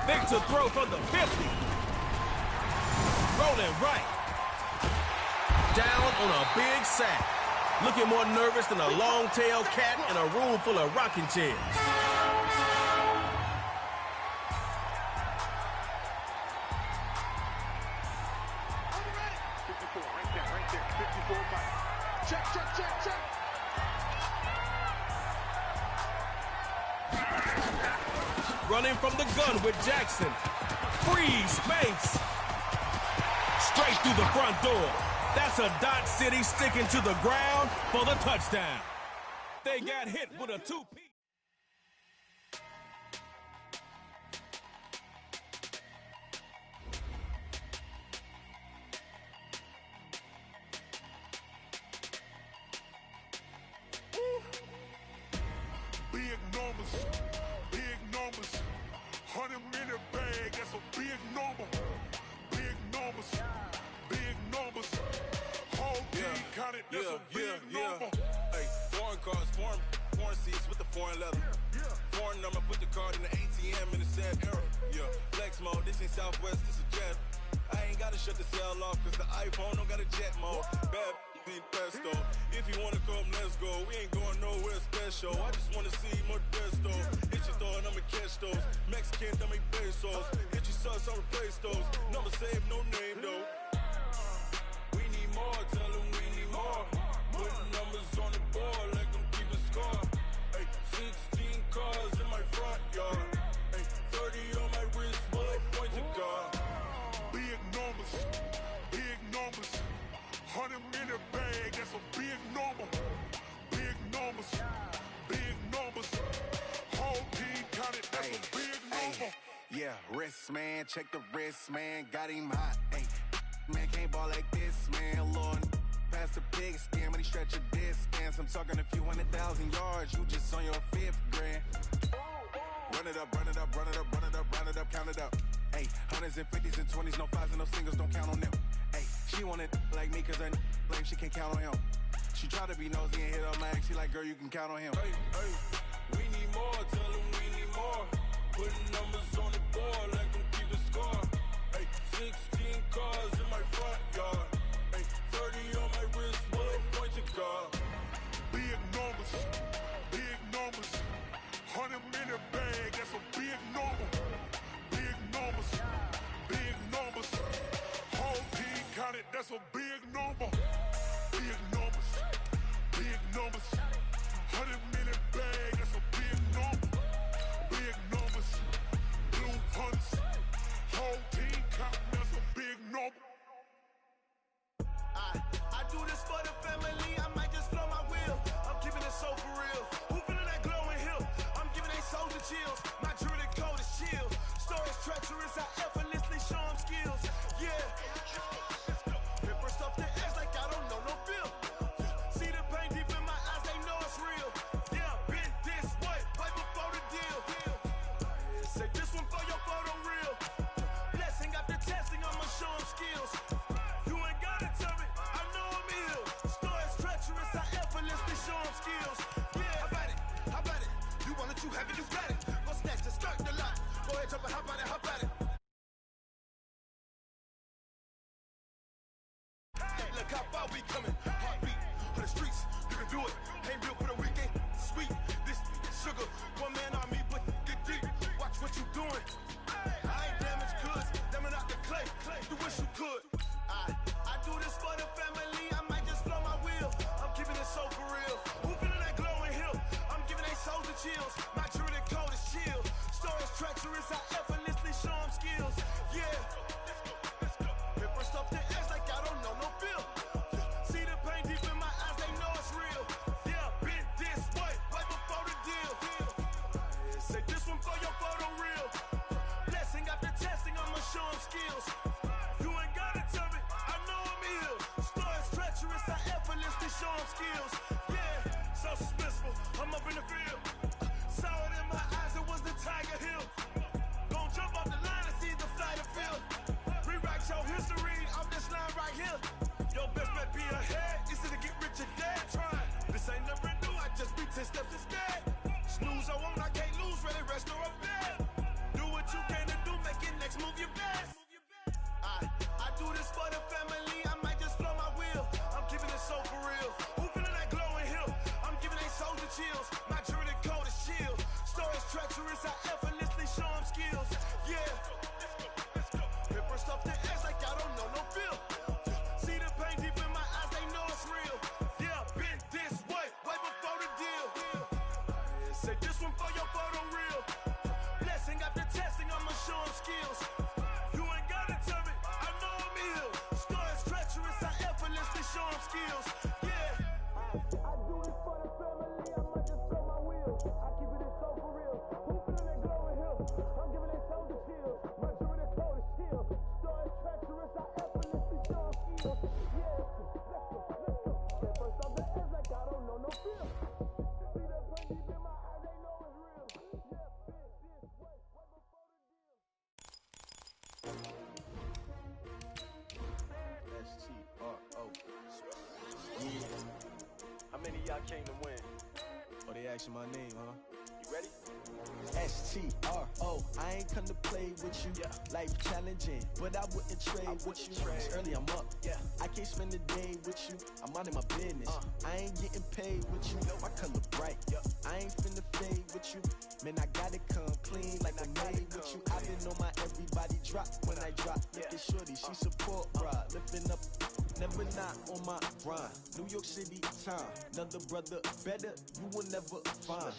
Big to throw from the 50. Rolling right. Down on a big sack. looking more nervous than a long-tailed cat in a room full of rocking chairs. 54, right there, 54 Mike. Check. Running from the gun with Jackson. Free space. Straight through the front door. That's a Dot City sticking to the ground for the touchdown. They got hit with a two-piece. Big numbers, 100-minute bag, that's a big number. Big numbers, whole team counted, that's a big number. Hey, foreign cars, foreign seats with the foreign leather. Foreign number, put the card in the ATM in the sad era. Yeah, flex mode, this ain't Southwest, this is Jet. I ain't gotta shut the cell off, cause the iPhone don't got a jet mode. Bad need pesto. If you wanna come, let's go. We ain't going nowhere special. I just wanna see more desto. Hit your throw and I'ma catch those. Mexican, dumb me pesos. Hit your sus, I'll replace those. Number save, no name though. We need more, tell them we need more. Putting numbers on the board, let them keep a score. Hey, 16 cars in my front yard. Hey, 30 on my wrist, bullet point to God. Big numbers, 100-minute bag, that's a big number. Big numbers, whole team counted, that's a big number. Yeah, wrist man, check the wrist man, got him hot. Ay, man can't ball like this, man. Lord, past the pig skin when he stretch a disc. I'm talking a few 100,000 yards, you just on your 5th grand. Run it up, count it up. Ay, hundreds and 50s and 20s, no 5s and no singles, don't count on them. Ay, she want it like me cause her lame, she can't count on him. She try to be nosy and hit her max, she like, girl, you can count on him. Hey, we need more, tell them we need more. Putting numbers on the board, let them keep the score. Hey, 16 cars in my front yard. Hey, 30 on my wrist, bullet point to God. Big numbers, 100-minute bag, that's a big number. Big numbers, whole team counted, that's a big number. Big numbers, 100-minute bag, that's a big number. Big numbers, blue hunts, whole team counting, that's a big number. I do this for the family, I might just blow my wheel. I'm keeping it so for real. Who feeling that glowing hill? I'm giving they soldier chills. My jewelry code is chill. Stories treacherous, I effortlessly show them skills. Yeah. Paper stuff the edge like I don't know no feel. See the pain deep in my eyes, they know it's real. Yeah, been this way, right before the deal. Say this one for your photo real. Blessing after testing, I'ma show them skills. You ain't gotta tell me, I know I'm ill. Stories treacherous, I effortlessly show them skills. Yeah, how about it? You want it, you have it, you got it. Go snatch the skirt, the lot. Go ahead, jump it, how about it? Hey, look how far we coming. Heartbeat for the streets, you can do it. Ain't built for the weekend. Sweet, this sugar. One man army, but get deep. Watch what you doing. I ain't damaged goods, damn it out the clay. You wish you could. I do this for the family, I might just blow my wheel. I'm keeping it so for real. Who feeling that glowing hill? I'm giving they soldier chills. My jewelry code is chill. Stories treacherous, I effortlessly show them skills. Yeah. Paper stuff the edge like I don't know no feel. See the pain deep in my eyes, they know it's real. Yeah, been this way, right before the deal. Say this one for your photo real. Blessing after testing, I'ma show them skills. You ain't gotta tell me, I know I'm ill. Stories treacherous, I effortlessly show them skills. Yeah, so suspenseful, I'm up in the field. Saw it in my eyes, it was the Tiger Hill. Gon' jump off the line and see the flight of field. Rewrite your history off this line right here. Your best bet be ahead, easy to get rich or dead trying. This ain't never new, I just be 10 steps instead. Snooze I won't, I can't lose, ready, rest or a bed. Do what you can to do, make it next move your best. I do this for the family, I might just blow my wheel. I'm keeping it so for real. Who feeling that soul for real. Who feeling that glow in here? I'm giving that soul the chills. My jewelry that cold is chill. Story is treacherous, I effortlessly show skills. Yeah, let's go. Step first off the edge like I don't know no fear. See that pain deep in my eyes, they know it's real. Yeah, fit this way before the deal. S-T-R-O. How many of y'all came to win? Oh, they asking my name, huh? You ready? S-T-R-O. I ain't come to play with you. Yeah. Life challenging, but I wouldn't trade with you. It's early, I'm up. Yeah. I can't spend the day with you. I'm minding my business. I ain't getting paid with you. My color bright. I ain't finna fade with you. Man, I gotta come clean like I made with you. I been on my everybody drop when I drop. Look at shorty, she support, bruh. Lifting up, never not on my grind. New York City time. Another brother better, you will never find.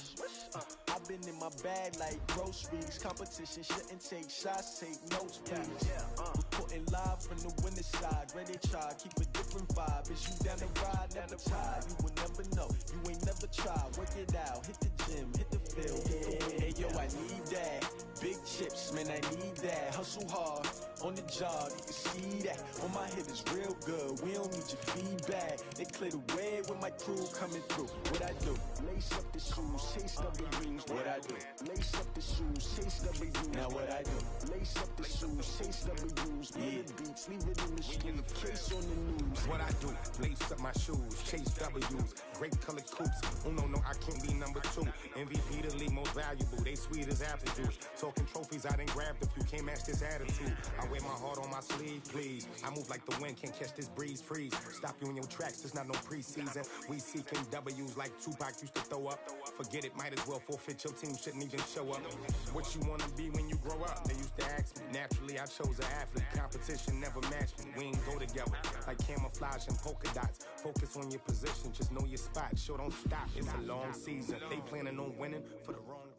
I've been in my bag like groceries. Competition shouldn't take shots, take notes, please. Reporting live from the winning side. Ready to try, keep a different vibe. Is you down the ride, never tired. You will never know, you ain't never tried. Work it out, hit the gym, hit the field, hit the win. Hey yo, I need that. Big chips, man, I need that. Hustle hard, on the job, you can see that. On my hit is real good, we don't need your feedback. They clear the way when my crew coming through. What I do? Lace up the shoes, chase W's. What I do? Lace up the shoes, chase W's. Now what I do? Lace up the shoes, chase W's. Million beats, leave it in the street, case on the news. What I do? Lace up my shoes, chase W's. Great colored coops. Oh no, I can't be number 2. MVP the league most valuable. They sweet as apple juice. Talking trophies, I done grabbed a few. Can't match this attitude. I wear my heart on my sleeve, please. I move like the wind, can't catch this breeze. Freeze. Stop you in your tracks. There's not no preseason. We seeking W's like Tupac used to throw up. Forget it, might as well forfeit. Your team shouldn't even show up. What you wanna be when you grow up? They used to ask me. Naturally, I chose an athlete. Competition never matched me. We ain't go together like camouflage and polka dots. Focus on your position, just know your spot. Sure, don't stop. It's a long season. They planning on winning for the wrong reason.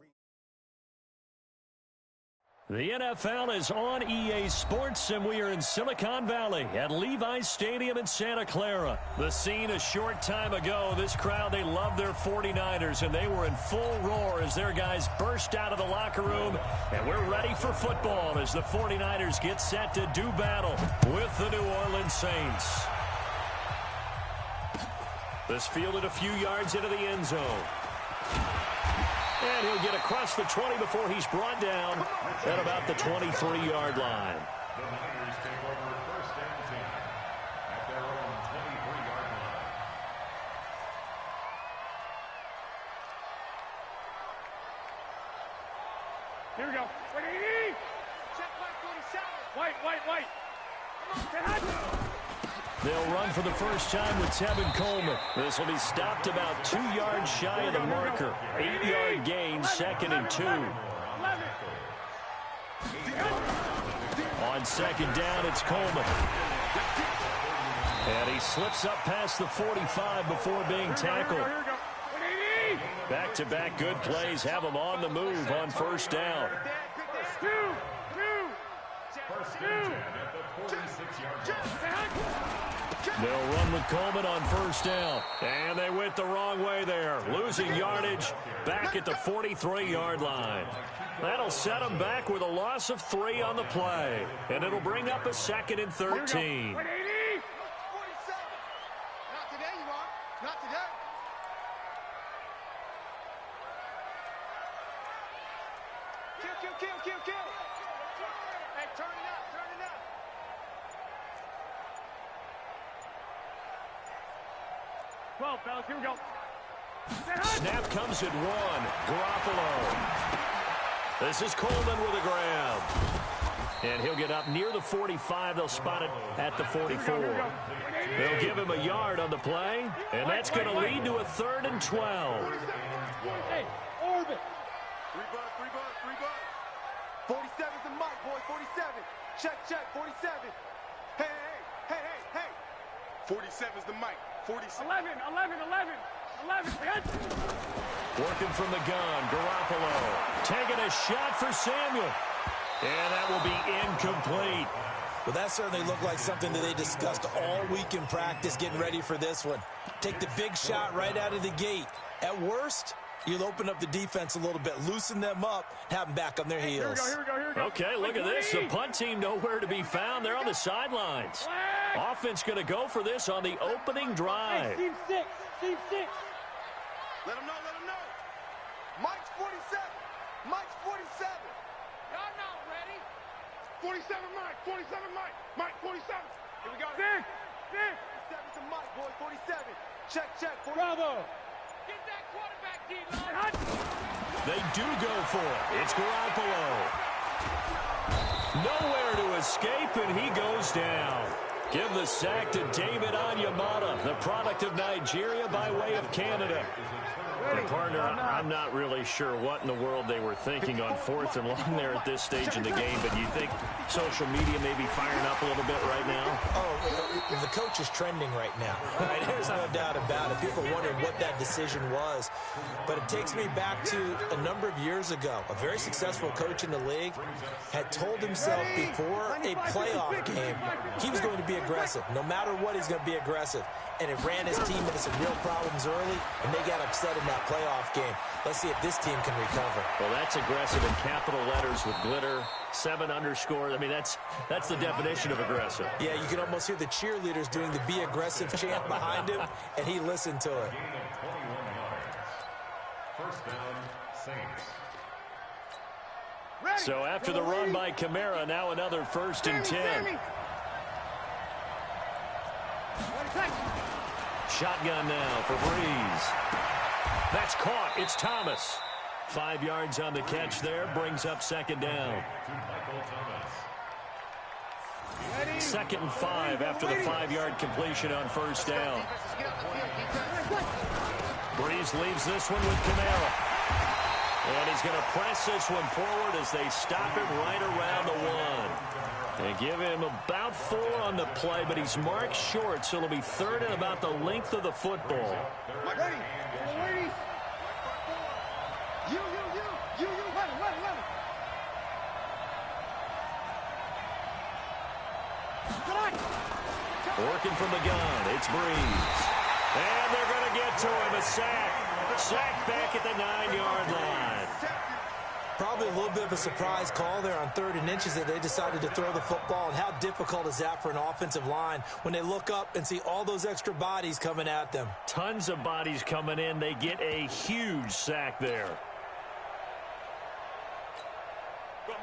The NFL is on EA Sports, and we are in Silicon Valley at Levi's Stadium in Santa Clara. The scene a short time ago, this crowd, they love their 49ers, and they were in full roar as their guys burst out of the locker room, and we're ready for football as the 49ers get set to do battle with the New Orleans Saints. This fielded a few yards into the end zone. And he'll get across the 20 before he's brought down at about the 23-yard line. The Niners take over first and 10 at their own 23-yard line. Here we go. Ready? Check my 47. White. Come on, They'll run for the first time with Tevin Coleman. This will be stopped about 2 yards shy of the marker. 8-yard gain, 2nd and 2. On second down, it's Coleman. And he slips up past the 45 before being tackled. Back-to-back good plays have him on the move on first down. First and 10 at the 46-yard line. They'll run with Coleman on first down. And they went the wrong way there. Losing yardage back at the 43-yard line. That'll set them back with a loss of 3 on the play. And it'll bring up a 2nd and 13. 47. Not today, you are. Not today. Kill. Hey, turn it up. Well, fellas, here we go. Snap comes at 1. Garoppolo. This is Coleman with a grab. And he'll get up near the 45. They'll spot it at the 44. They'll give him a yard on the play. And that's going to lead to a 3rd and 12. Hey, orbit. 3 bud. 47's the mic, boy. 47. Check. 47. Hey. 47's the mic. 47. 11. Working from the gun, Garoppolo. Taking a shot for Samuel. And that will be incomplete. Well, that certainly looked like something that they discussed all week in practice getting ready for this one. Take the big shot right out of the gate. At worst, You'll open up the defense a little bit, loosen them up, have them back on their heels. Here we go. Okay, look at this. The punt team nowhere to be found. They're on the sidelines. Offense going to go for this on the opening drive. Team 6. Team 6. Let him know. Mike's 47. Mike's 47. Y'all not ready. 47 Mike. 47 Mike. Mike 47. Here we go. 6. 47 to Mike, boy. 47. Check. Bravo. Get that quarterback, D-line. They do go for it. It's Garoppolo. Nowhere to escape, and he goes down. Give the sack to David Onyemata, the product of Nigeria by way of Canada. And partner, I'm not really sure what in the world they were thinking on 4th and long there at this stage in the game, but you think social media may be firing up a little bit right now? Oh, the coach is trending right now. Right? There's no doubt about it. People wondering what that decision was. But it takes me back to a number of years ago. A very successful coach in the league had told himself before a playoff game he was going to be aggressive. No matter what, he's going to be aggressive. And it ran his team into some real problems early, and they got upset in that playoff game. Let's see if this team can recover. Well, that's aggressive in capital letters with glitter, 7 underscore. I mean, that's the definition of aggressive. Yeah, you can almost hear the cheerleaders doing the be aggressive chant behind him, and he listened to it. First down, Saints. So after the run by Kamara, now another 1st and 10. Shotgun now for Breeze. That's caught. It's Thomas. 5 yards on the catch there. Brings up 2nd down. 2nd and 5 after the 5-yard completion on 1st down. Breeze leaves this one with Kamara. And he's going to press this one forward as they stop him right around the 1. They give him about 4 on the play, but he's marked short, so it'll be 3rd and about the length of the football. Ready. You. Working from the gun, it's Breeze. And they're going to get to him, a sack. Sack back at the 9-yard line. Probably a little bit of a surprise call there on 3rd and inches that they decided to throw the football. And how difficult is that for an offensive line when they look up and see all those extra bodies coming at them? Tons of bodies coming in. They get a huge sack there.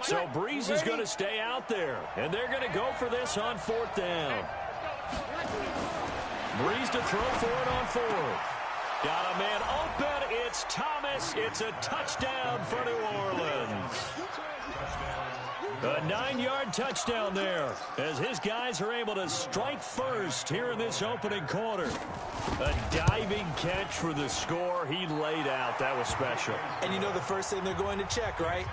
So Breeze is going to stay out there. And they're going to go for this on 4th down. Breeze to throw for it on 4th. Got a man open. It's Thomas. It's a touchdown for New Orleans. A 9-yard touchdown there as his guys are able to strike first here in this opening quarter. A diving catch for the score. He laid out. That was special. And you know the first thing they're going to check, right?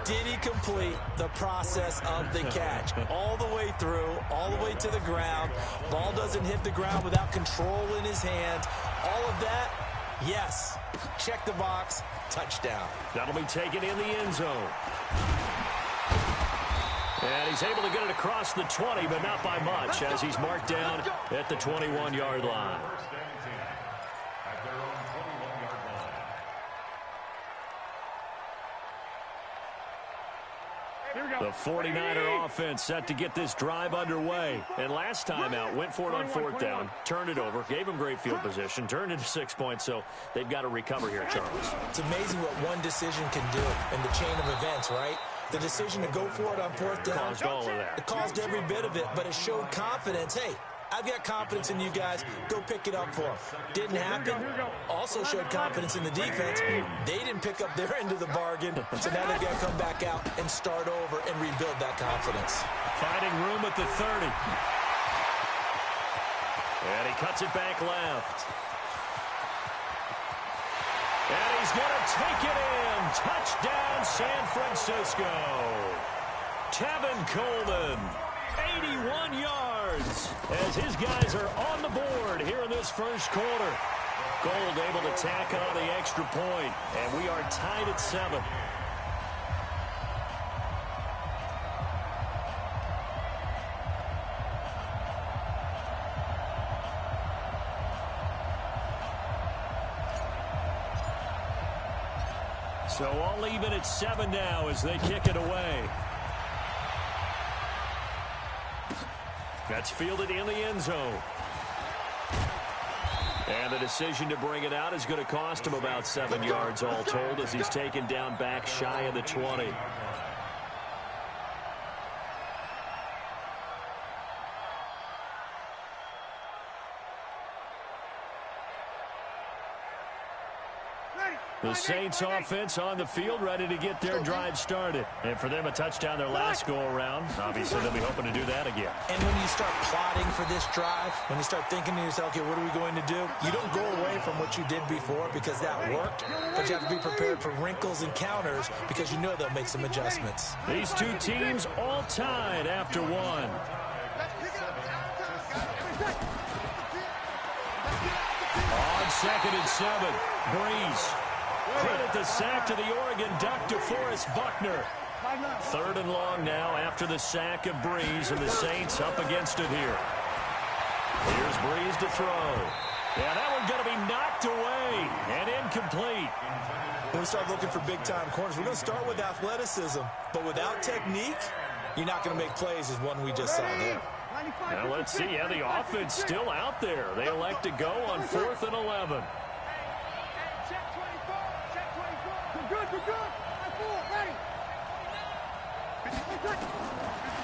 Did he complete the process of the catch? All the way through, all the way to the ground. Ball doesn't hit the ground without control in his hands. All of that, yes. Check the box, touchdown. That'll be taken in the end zone. And he's able to get it across the 20, but not by much, as he's marked down at the 21-yard line. The 49er offense set to get this drive underway. And last time out, went for it on 4th down, turned it over, gave him great field position, turned it to 6 points, so they've got to recover here, Charles. It's amazing what one decision can do in the chain of events, right? The decision to go for it on 4th down. Caused all of that. It caused every bit of it, but it showed confidence. Hey, I've got confidence in you guys. Go pick it up for them. Didn't happen. Also showed confidence in the defense. They didn't pick up their end of the bargain, so now they've got to come back out and start over and rebuild that confidence. Finding room at the 30. And he cuts it back left. And he's going to take it in. Touchdown, San Francisco. Tevin Coleman, 81 yards, as his guys are on the board here in this first quarter. Gold able to tack on the extra point, and we are tied at 7. So all even at 7 now as they kick it away. That's fielded in the end zone. And the decision to bring it out is going to cost him about 7 yards all told as he's taken down back shy of the 20. The Saints offense on the field ready to get their drive started. And for them, a touchdown their last go-around. Obviously, they'll be hoping to do that again. And when you start plotting for this drive, when you start thinking to yourself, okay, what are we going to do? You don't go away from what you did before because that worked, but you have to be prepared for wrinkles and counters because you know they'll make some adjustments. These two teams all tied after one. On 2nd and 7, Breeze. Credit the sack to the Oregon Duck, DeForest Buckner. 3rd and long now after the sack of Breeze, and the Saints up against it here. Here's Breeze to throw. Yeah, that one's going to be knocked away and incomplete. When we start looking for big-time corners, we're going to start with athleticism, but without technique, you're not going to make plays as one we just saw there. Now let's see. Yeah, the offense still out there. They elect to go on 4th and 11.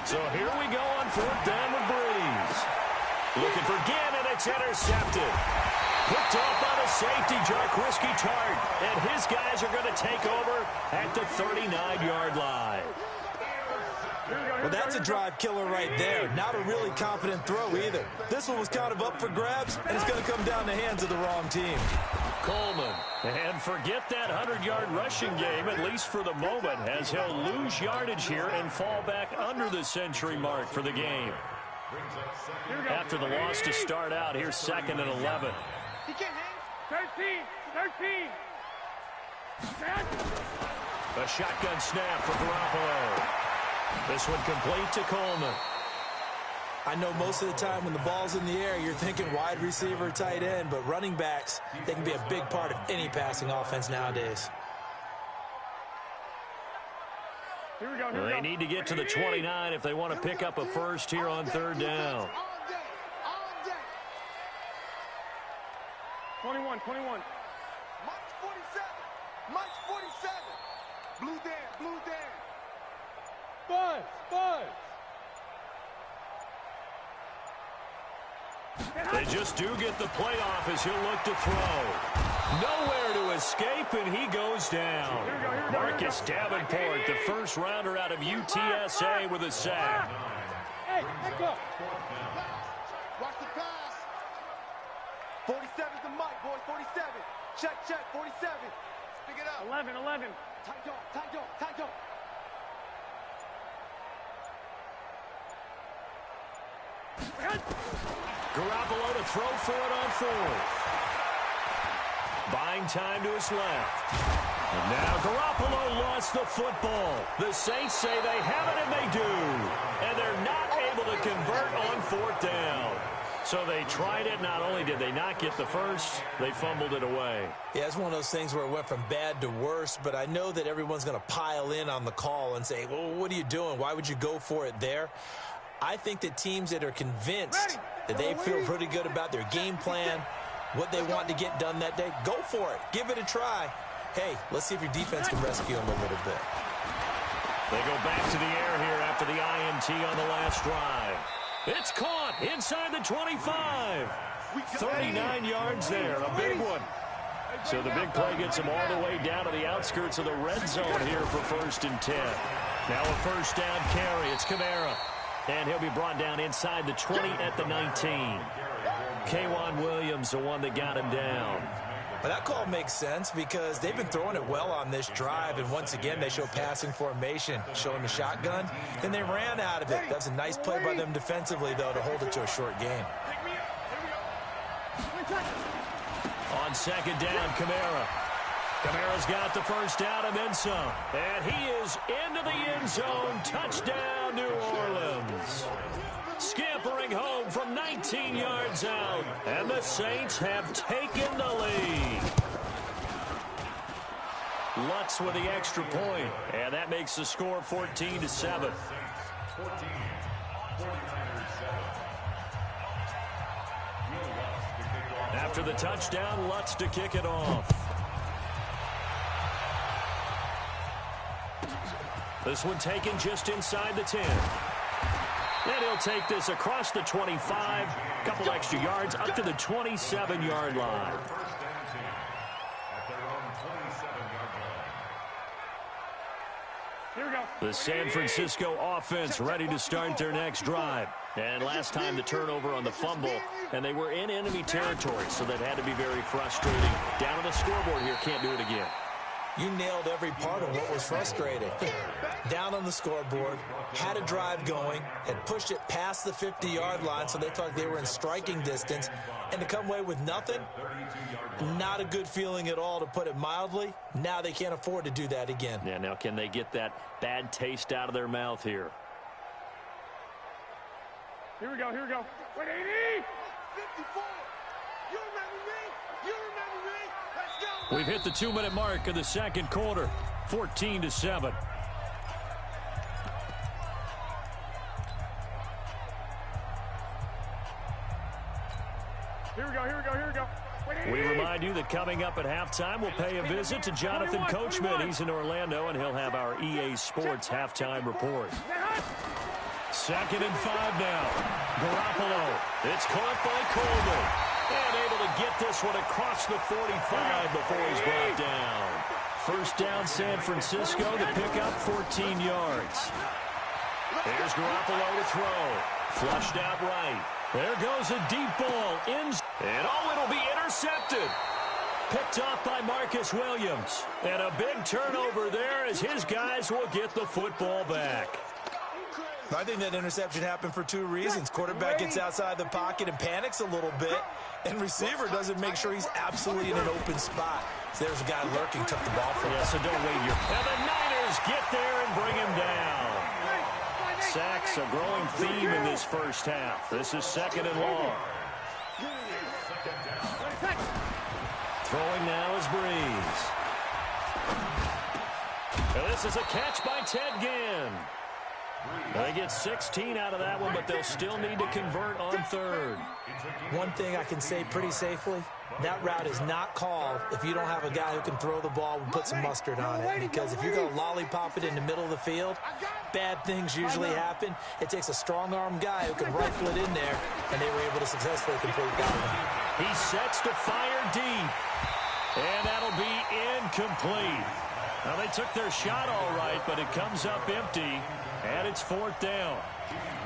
So here we go on 4th down with Breeze. Looking for Gannon. It's intercepted. Picked off by the safety, Jarquiski Tart. And his guys are going to take over at the 39-yard line. Well, that's a drive killer right there. Not a really confident throw either. This one was kind of up for grabs, and it's going to come down the hands of the wrong team. Coleman, and forget that 100-yard rushing game, at least for the moment, as he'll lose yardage here and fall back under the century mark for the game. After the loss to start out, here's 2nd and 11. He can't hang. 13. A shotgun snap for Garoppolo. This one complete to Coleman. I know most of the time when the ball's in the air, you're thinking wide receiver, tight end, but running backs, they can be a big part of any passing offense nowadays. Here we go. They need to get to the 29 if they want to pick up a first here on 3rd down. 21. Mike's 47. Mike's 47. Blue Dan. Buzz. They just do get the playoff as he'll look to throw. Nowhere to escape, and he goes down. Marcus Davenport, the first rounder out of UTSA with a sack. Hey, go. Watch the pass. 47's the Mike, boys. 47. Check. 47. Pick it up. 11. Tight dog. Garoppolo to throw for it on 4th. Buying time to his left. And now Garoppolo lost the football. The Saints say they have it, and they do. And they're not able to convert on 4th down. So they tried it. Not only did they not get the first, they fumbled it away. Yeah, it's one of those things where it went from bad to worse, but I know that everyone's going to pile in on the call and say, well, what are you doing? Why would you go for it there? I think that teams that are convinced that they feel pretty good about their game plan, what they want to get done that day, go for it. Give it a try. Hey, let's see if your defense can rescue them a little bit. They go back to the air here after the INT on the last drive. It's caught inside the 25. 39 yards there, a big one. So the big play gets them all the way down to the outskirts of the red zone here for 1st and 10. Now a first down carry. It's Kamara. And he'll be brought down inside the 20 at the 19. K'Wan Williams, the one that got him down. Well, that call makes sense because they've been throwing it well on this drive, and once again, they show passing formation, showing the shotgun, and they ran out of it. That's a nice play by them defensively, though, to hold it to a short game. On 2nd down, Kamara. Kamara's got the first down and then some. And he is into the end zone. Touchdown, New Orleans. Scampering home from 19 yards out. And the Saints have taken the lead. Lutz with the extra point, and that makes the score 14-7. After the touchdown, Lutz to kick it off. This one taken just inside the 10. And he'll take this across the 25, a couple extra yards up to the 27-yard line. Here we go. The San Francisco offense ready to start their next drive. And last time the turnover on the fumble, and they were in enemy territory, so that had to be very frustrating. Down on the scoreboard here, can't do it again. You nailed every part of what was frustrating. Down on the scoreboard, had a drive going, had pushed it past the 50-yard line, so they thought they were in striking distance, and to come away with nothing, not a good feeling at all, to put it mildly. Now they can't afford to do that again. Yeah, now can they get that bad taste out of their mouth here? Here we go, here we go. 180! 54! You remember me? You remember me? Let's go! We've hit the 2-minute mark of the second quarter, 14-7. Here we go, here we go, here we go. We remind you that coming up at halftime, we'll pay a visit to Jonathan Coachman. He's in Orlando, and he'll have our EA Sports halftime report. 2nd and 5 now. Garoppolo. It's caught by Coleman. And able to get this one across the 45 before he's brought down. First down, San Francisco to pick up 14 yards. Here's Garoppolo to throw. Flushed out right. There goes a deep ball. And it'll be intercepted. Picked off by Marcus Williams. And a big turnover there as his guys will get the football back. I think that interception happened for two reasons. Quarterback gets outside the pocket and panics a little bit, and receiver doesn't make sure he's absolutely in an open spot. So there's a guy lurking, took the ball from him. Yeah, so don't wave your... And the Niners get there and bring him down. Sacks, a growing theme in this first half. This is 2nd and long. Throwing now is Breeze. And this is a catch by Ted Ginn. They get 16 out of that one, but they'll still need to convert on 3rd. One thing I can say pretty safely, that route is not called if you don't have a guy who can throw the ball and put some mustard on it. Because if you're going to lollipop it in the middle of the field, bad things usually happen. It takes a strong-arm guy who can rifle it in there, and they were able to successfully complete that one. He sets to fire deep, and that'll be incomplete. Now, they took their shot all right, but it comes up empty. And it's 4th down.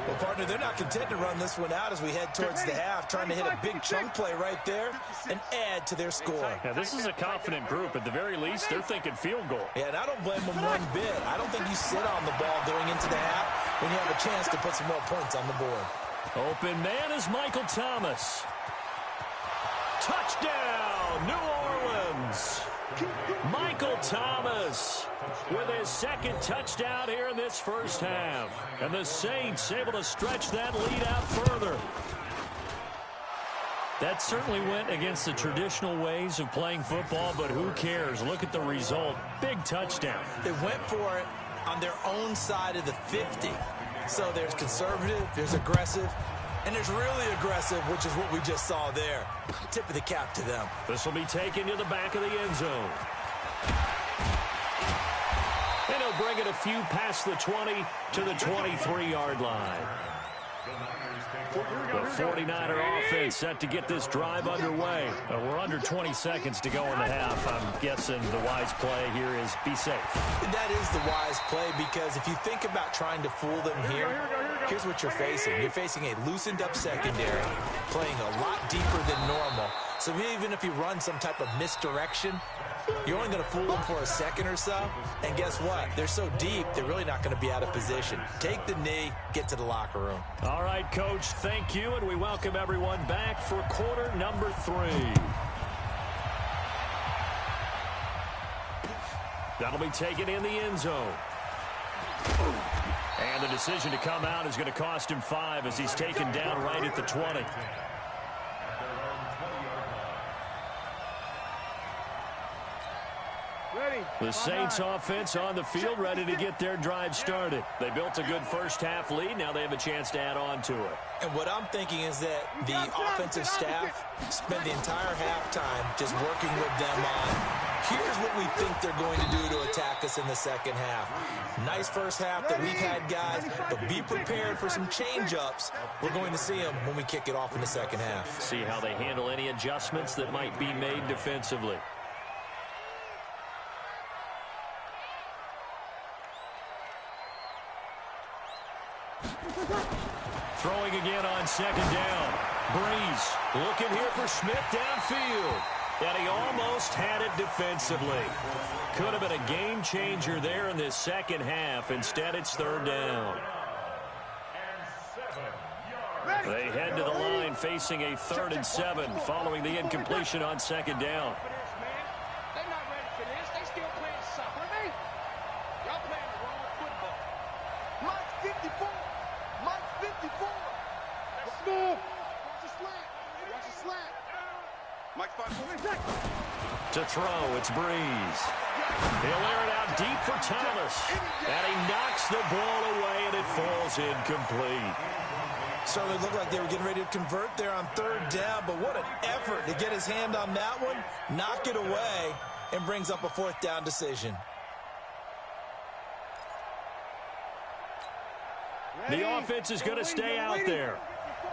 Well, partner, they're not content to run this one out as we head towards the half, trying to hit a big chunk play right there and add to their score. Yeah, this is a confident group. At the very least, they're thinking field goal. Yeah, and I don't blame them one bit. I don't think you sit on the ball going into the half when you have a chance to put some more points on the board. Open man is Michael Thomas. Touchdown, New Orleans. Michael Thomas with his 2nd touchdown here in this first half. And the Saints able to stretch that lead out further. That certainly went against the traditional ways of playing football, but who cares? Look at the result. Big touchdown. They went for it on their own side of the 50. So there's conservative, there's aggressive, and there's really aggressive, which is what we just saw there. Tip of the cap to them. This will be taken to the back of the end zone. And he'll bring it a few past the 20 to the 23-yard line. The 49er offense set to get this drive underway. We're under 20 seconds to go in the half. I'm guessing the wise play here is be safe. That is the wise play, because if you think about trying to fool them here, here's what you're facing. You're facing a loosened up secondary, playing a lot deeper than normal. So even if you run some type of misdirection, you're only going to fool them for a second or so. And guess what? They're so deep, they're really not going to be out of position. Take the knee, get to the locker room. All right, Coach, thank you, and we welcome everyone back for quarter number 3. That'll be taken in the end zone. And the decision to come out is going to cost him 5 as he's taken down right at the 20. The Saints offense on the field, ready to get their drive started. They built a good first-half lead. Now they have a chance to add on to it. And what I'm thinking is that the offensive staff spent the entire halftime just working with them on, here's what we think they're going to do to attack us in the second half. Nice first half that we've had, guys, but be prepared for some change-ups. We're going to see them when we kick it off in the second half. See how they handle any adjustments that might be made defensively. Throwing again on second down. Breeze looking here for Smith downfield. And he almost had it defensively. Could have been a game changer there in this second half. Instead, it's third down. They head to the line facing a 3rd and 7 following the incompletion on second down. They're not ready for this. They still playing soccer. Y'all playing the wrong football. Mike's 54. Mike's 54. Smooth. Watch the slant. Watch the slant. Mike's 5 points. To throw, it's Breeze. He'll air it out deep for Thomas. And he knocks the ball away, and it falls incomplete. Certainly looked like they were getting ready to convert there on third down, but what an effort to get his hand on that one, knock it away, and brings up a 4th down decision. The offense is going to stay out there.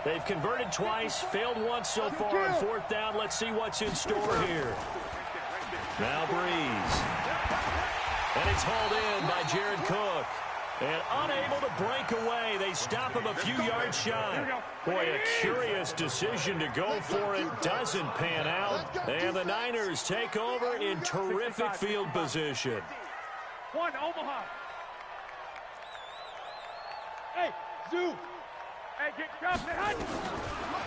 They've converted twice, failed once so far on 4th down. Let's see what's in store here. Now Breeze. And it's hauled in by Jared Cook. And unable to break away, they stop him a few yards shy. Boy, a curious decision to go for it. Doesn't pan out. And the Niners take over in terrific field position. One, Omaha. Hey, Zoo. Hey, get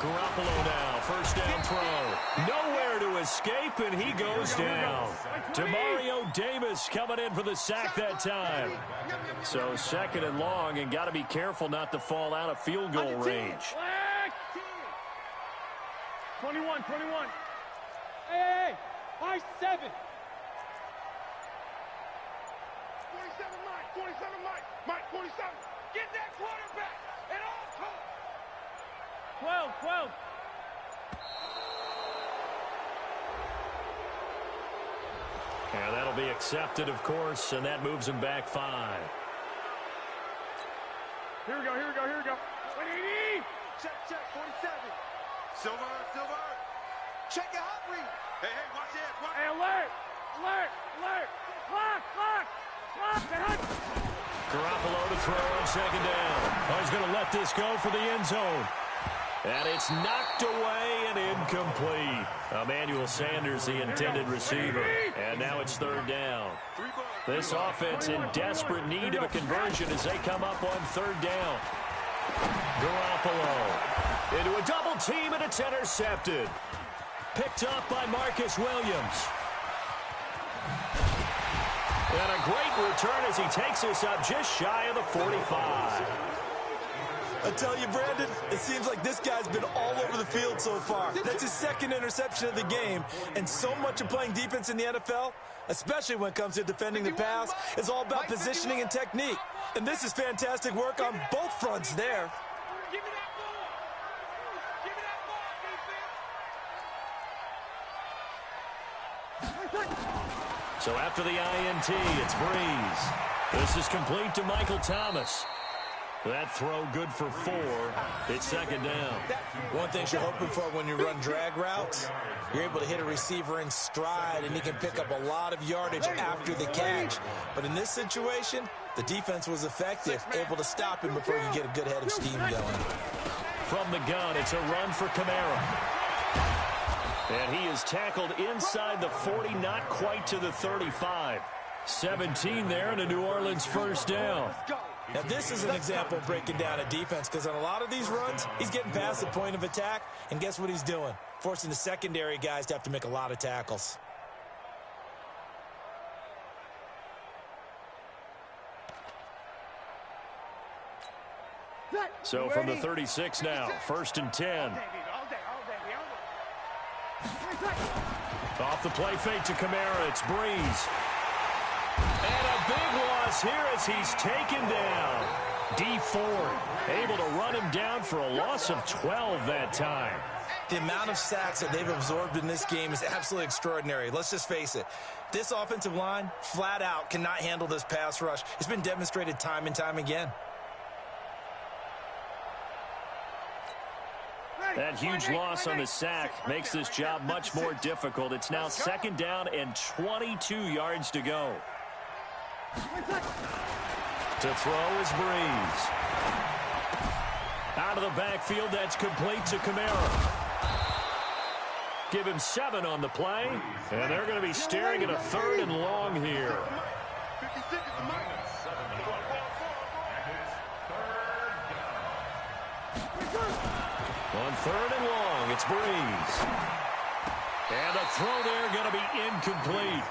Garoppolo now, 1st down throw. Nowhere to escape, and he goes down. Demario Davis coming in for the sack that time. So 2nd and long, and got to be careful not to fall out of field goal range. 21. Hey, high 7. 47 Mike. Mike, 47. Get that quarterback at all times. 12. And that'll be accepted, of course, and that moves him back 5. Here we go. 180. Check, 47. Silver. Check your hot read. Hey, watch it. Hey, alert. Clock. Garoppolo to throw on 2nd down. Oh, he's going to let this go for the end zone. And it's knocked away and incomplete. Emmanuel Sanders, the intended receiver. And now it's 3rd down. This offense in desperate need of a conversion as they come up on 3rd down. Garoppolo into a double team, and it's intercepted. Picked up by Marcus Williams. And a great return as he takes this up just shy of the 45. I tell you, Brandon, it seems like this guy's been all over the field so far. That's his 2nd interception of the game. And so much of playing defense in the NFL, especially when it comes to defending the pass, is all about positioning and technique. And this is fantastic work on both fronts there. Give me that ball. So after the INT, it's Breeze. This is complete to Michael Thomas. That throw good for 4. It's 2nd down. One thing you're hoping for when you run drag routes, you're able to hit a receiver in stride, and he can pick up a lot of yardage after the catch. But in this situation, the defense was effective, able to stop him before he could get a good head of steam going. From the gun, it's a run for Kamara. And he is tackled inside the 40, not quite to the 35. 17 there, and a New Orleans 1st down. Now, this is an example of breaking down a defense, because on a lot of these runs, he's getting past the point of attack, and guess what he's doing? Forcing the secondary guys to have to make a lot of tackles. So from the 36 now, 1st and 10. Off the play fake to Kamara, it's Breeze. loss here as he's taken down. Dee Ford able to run him down for a loss of 12 that time. The amount of sacks that they've absorbed in this game is absolutely extraordinary. Let's just face it. This offensive line, flat out, cannot handle this pass rush. It's been demonstrated time and time again. That huge loss on the sack makes this job much more difficult. It's now 2nd down and 22 yards to go. To throw is Breeze. Out of the backfield, that's complete to Kamara. Give him 7 on the play, and they're going to be staring at a 3rd and long here. On 3rd and long, it's Breeze. And the throw there going to be incomplete.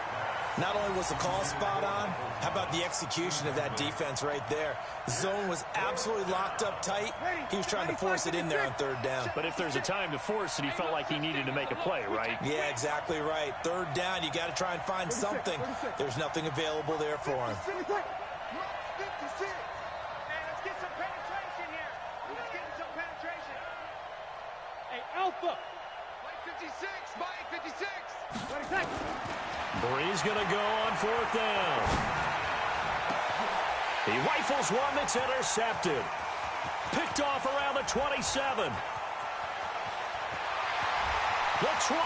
Not only was the call spot on, how about the execution of that defense right there? The zone was absolutely locked up tight. He was trying to force it in there on 3rd down. But if there's a time to force it, he felt like he needed to make a play, right? Yeah, exactly right. 3rd down, you got to try and find something. There's nothing available there for him. Alpha. Mike 56. Mike 56. 26. Breeze going to go on 4th down. He rifles one that's intercepted. Picked off around the 27. The 20.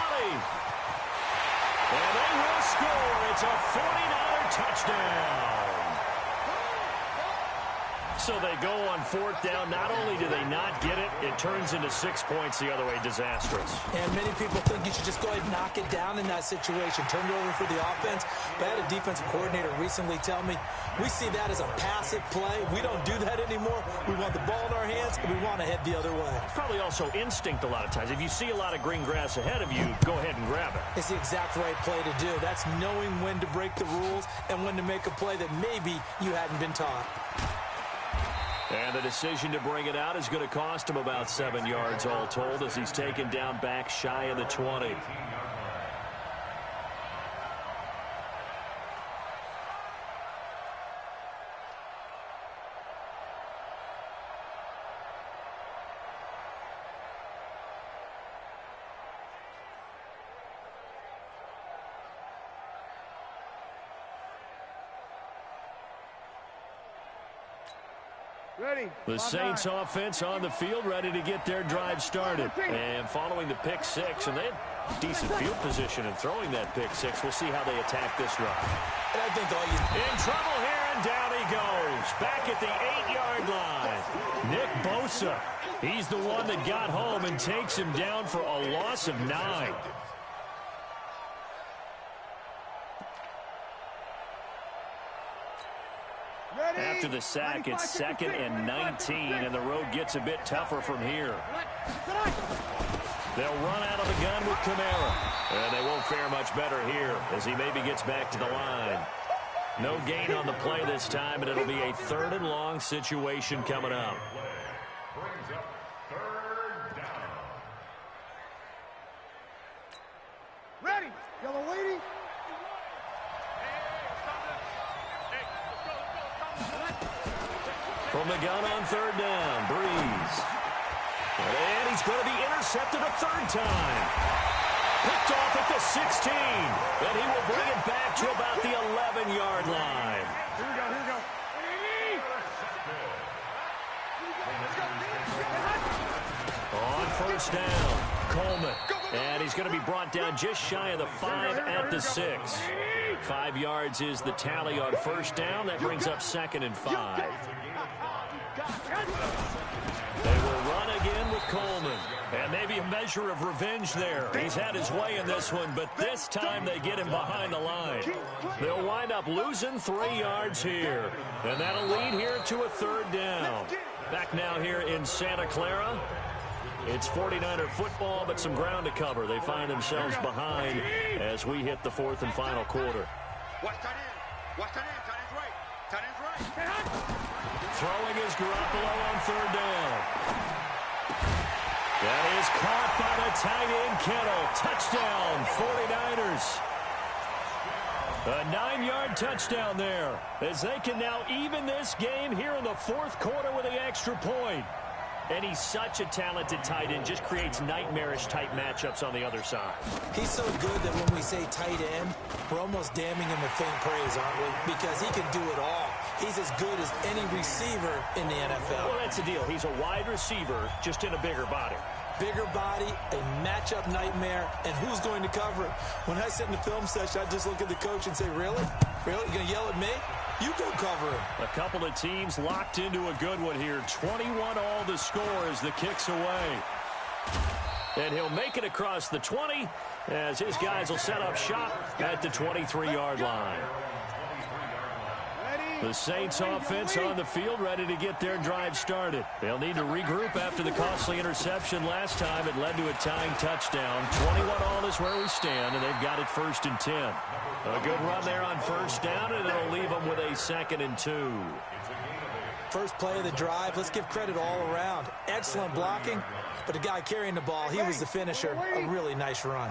And they will score. It's a 49er touchdown. So they go on 4th down. Not only do they not get it, it turns into 6 points the other way. Disastrous. And many people think you should just go ahead and knock it down in that situation. Turn it over for the offense. But I had a defensive coordinator recently tell me, we see that as a passive play. We don't do that anymore. We want the ball in our hands, and we want to head the other way. It's probably also instinct a lot of times. If you see a lot of green grass ahead of you, go ahead and grab it. It's the exact right play to do. That's knowing when to break the rules and when to make a play that maybe you hadn't been taught. And the decision to bring it out is going to cost him about 7 yards all told as he's taken down back shy of the 20. The Saints offense on the field ready to get their drive started. And following the pick 6, and they had decent field position in throwing that pick 6. We'll see how they attack this drive. And I think in trouble here, and down he goes. Back at the 8-yard line. Nick Bosa. He's the one that got home and takes him down for a loss of 9. After the sack, it's 2nd and 19, and the road gets a bit tougher from here. They'll run out of the gun with Kamara, and they won't fare much better here as he maybe gets back to the line. No gain on the play this time, and it'll be a 3rd and long situation coming up. Ready. Yellow lady. From the gun on 3rd down, Breeze. And he's going to be intercepted a 3rd time. Picked off at the 16. And he will bring it back to about the 11-yard line. Here we go, here we go. On 1st down, Coleman. And he's going to be brought down just shy of the 5 at the 6. 5 yards is the tally on 1st down. That brings up 2nd and 5. They will run again with Coleman. And maybe a measure of revenge there. He's had his way in this one, but this time they get him behind the line. They'll wind up losing 3 yards here. And that'll lead here to a 3rd down. Back now here in Santa Clara. It's 49er football, but some ground to cover. They find themselves behind as we hit the 4th and final quarter. Watch tight end. Watch tight end. Tight end's right. Tight end's right. Throwing is Garoppolo on 3rd down. That is caught by the tight end, Kittle. Touchdown, 49ers. A 9-yard touchdown there, as they can now even this game here in the fourth quarter with the extra point. And he's such a talented tight end, just creates nightmarish-type matchups on the other side. He's so good that when we say tight end, we're almost damning him with faint praise, aren't we? Because he can do it all. He's as good as any receiver in the NFL. Well, that's the deal. He's a wide receiver, just in a bigger body. Bigger body, a matchup nightmare, and who's going to cover it? When I sit in the film session, I just look at the coach and say, really? Really? You going to yell at me? You go cover him. A couple of teams locked into a good one here. 21 all the score as the kick's away. And he'll make it across the 20 as his guys will set up shop at the 23-yard line. The Saints offense on the field, ready to get their drive started. They'll need to regroup after the costly interception last time. It led to a tying touchdown. 21 all is where we stand, and they've got it 1st and 10. A good run there on 1st down, and it'll leave them with a 2nd and 2. First play of the drive, let's give credit all around. Excellent blocking, but the guy carrying the ball, he was the finisher. A really nice run.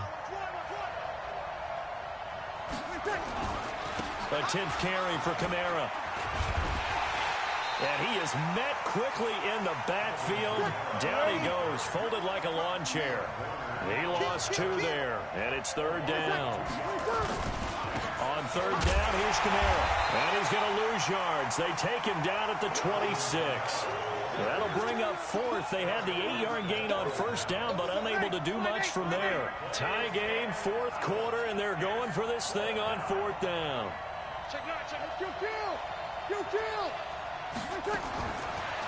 A 10th carry for Kamara. And he is met quickly in the backfield. Down he goes, folded like a lawn chair. He lost 2 there, and it's 3rd down. On 3rd down, here's Kamara. And he's going to lose yards. They take him down at the 26. That'll bring up 4th. They had the 8-yard gain on 1st down, but unable to do much from there. Tie game, 4th quarter, and they're going for this thing on 4th down.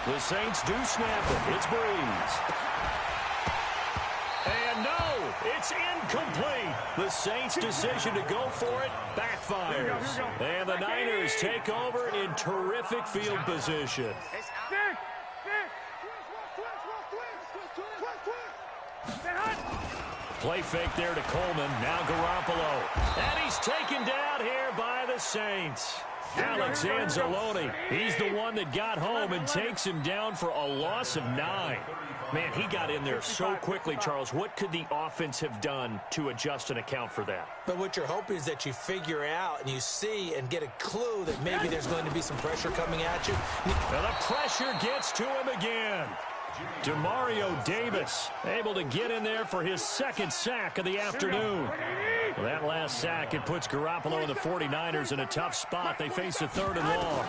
The Saints do snap it. It's Breeze. And no, it's incomplete. The Saints' decision to go for it backfires. And the Niners take over in terrific field position. Play fake there to Coleman. Now Garoppolo. And he's taken down here by the Saints. Alex Anzalone, he's the one that got home and takes him down for a loss of 9. Man, he got in there so quickly, Charles. What could the offense have done to adjust and account for that? But what you're hoping is that you figure out and you see and get a clue that maybe there's going to be some pressure coming at you. And the pressure gets to him again. Demario Davis able to get in there for his 2nd sack of the afternoon. Well, that last sack, it puts Garoppolo and the 49ers in a tough spot. They face a 3rd and long.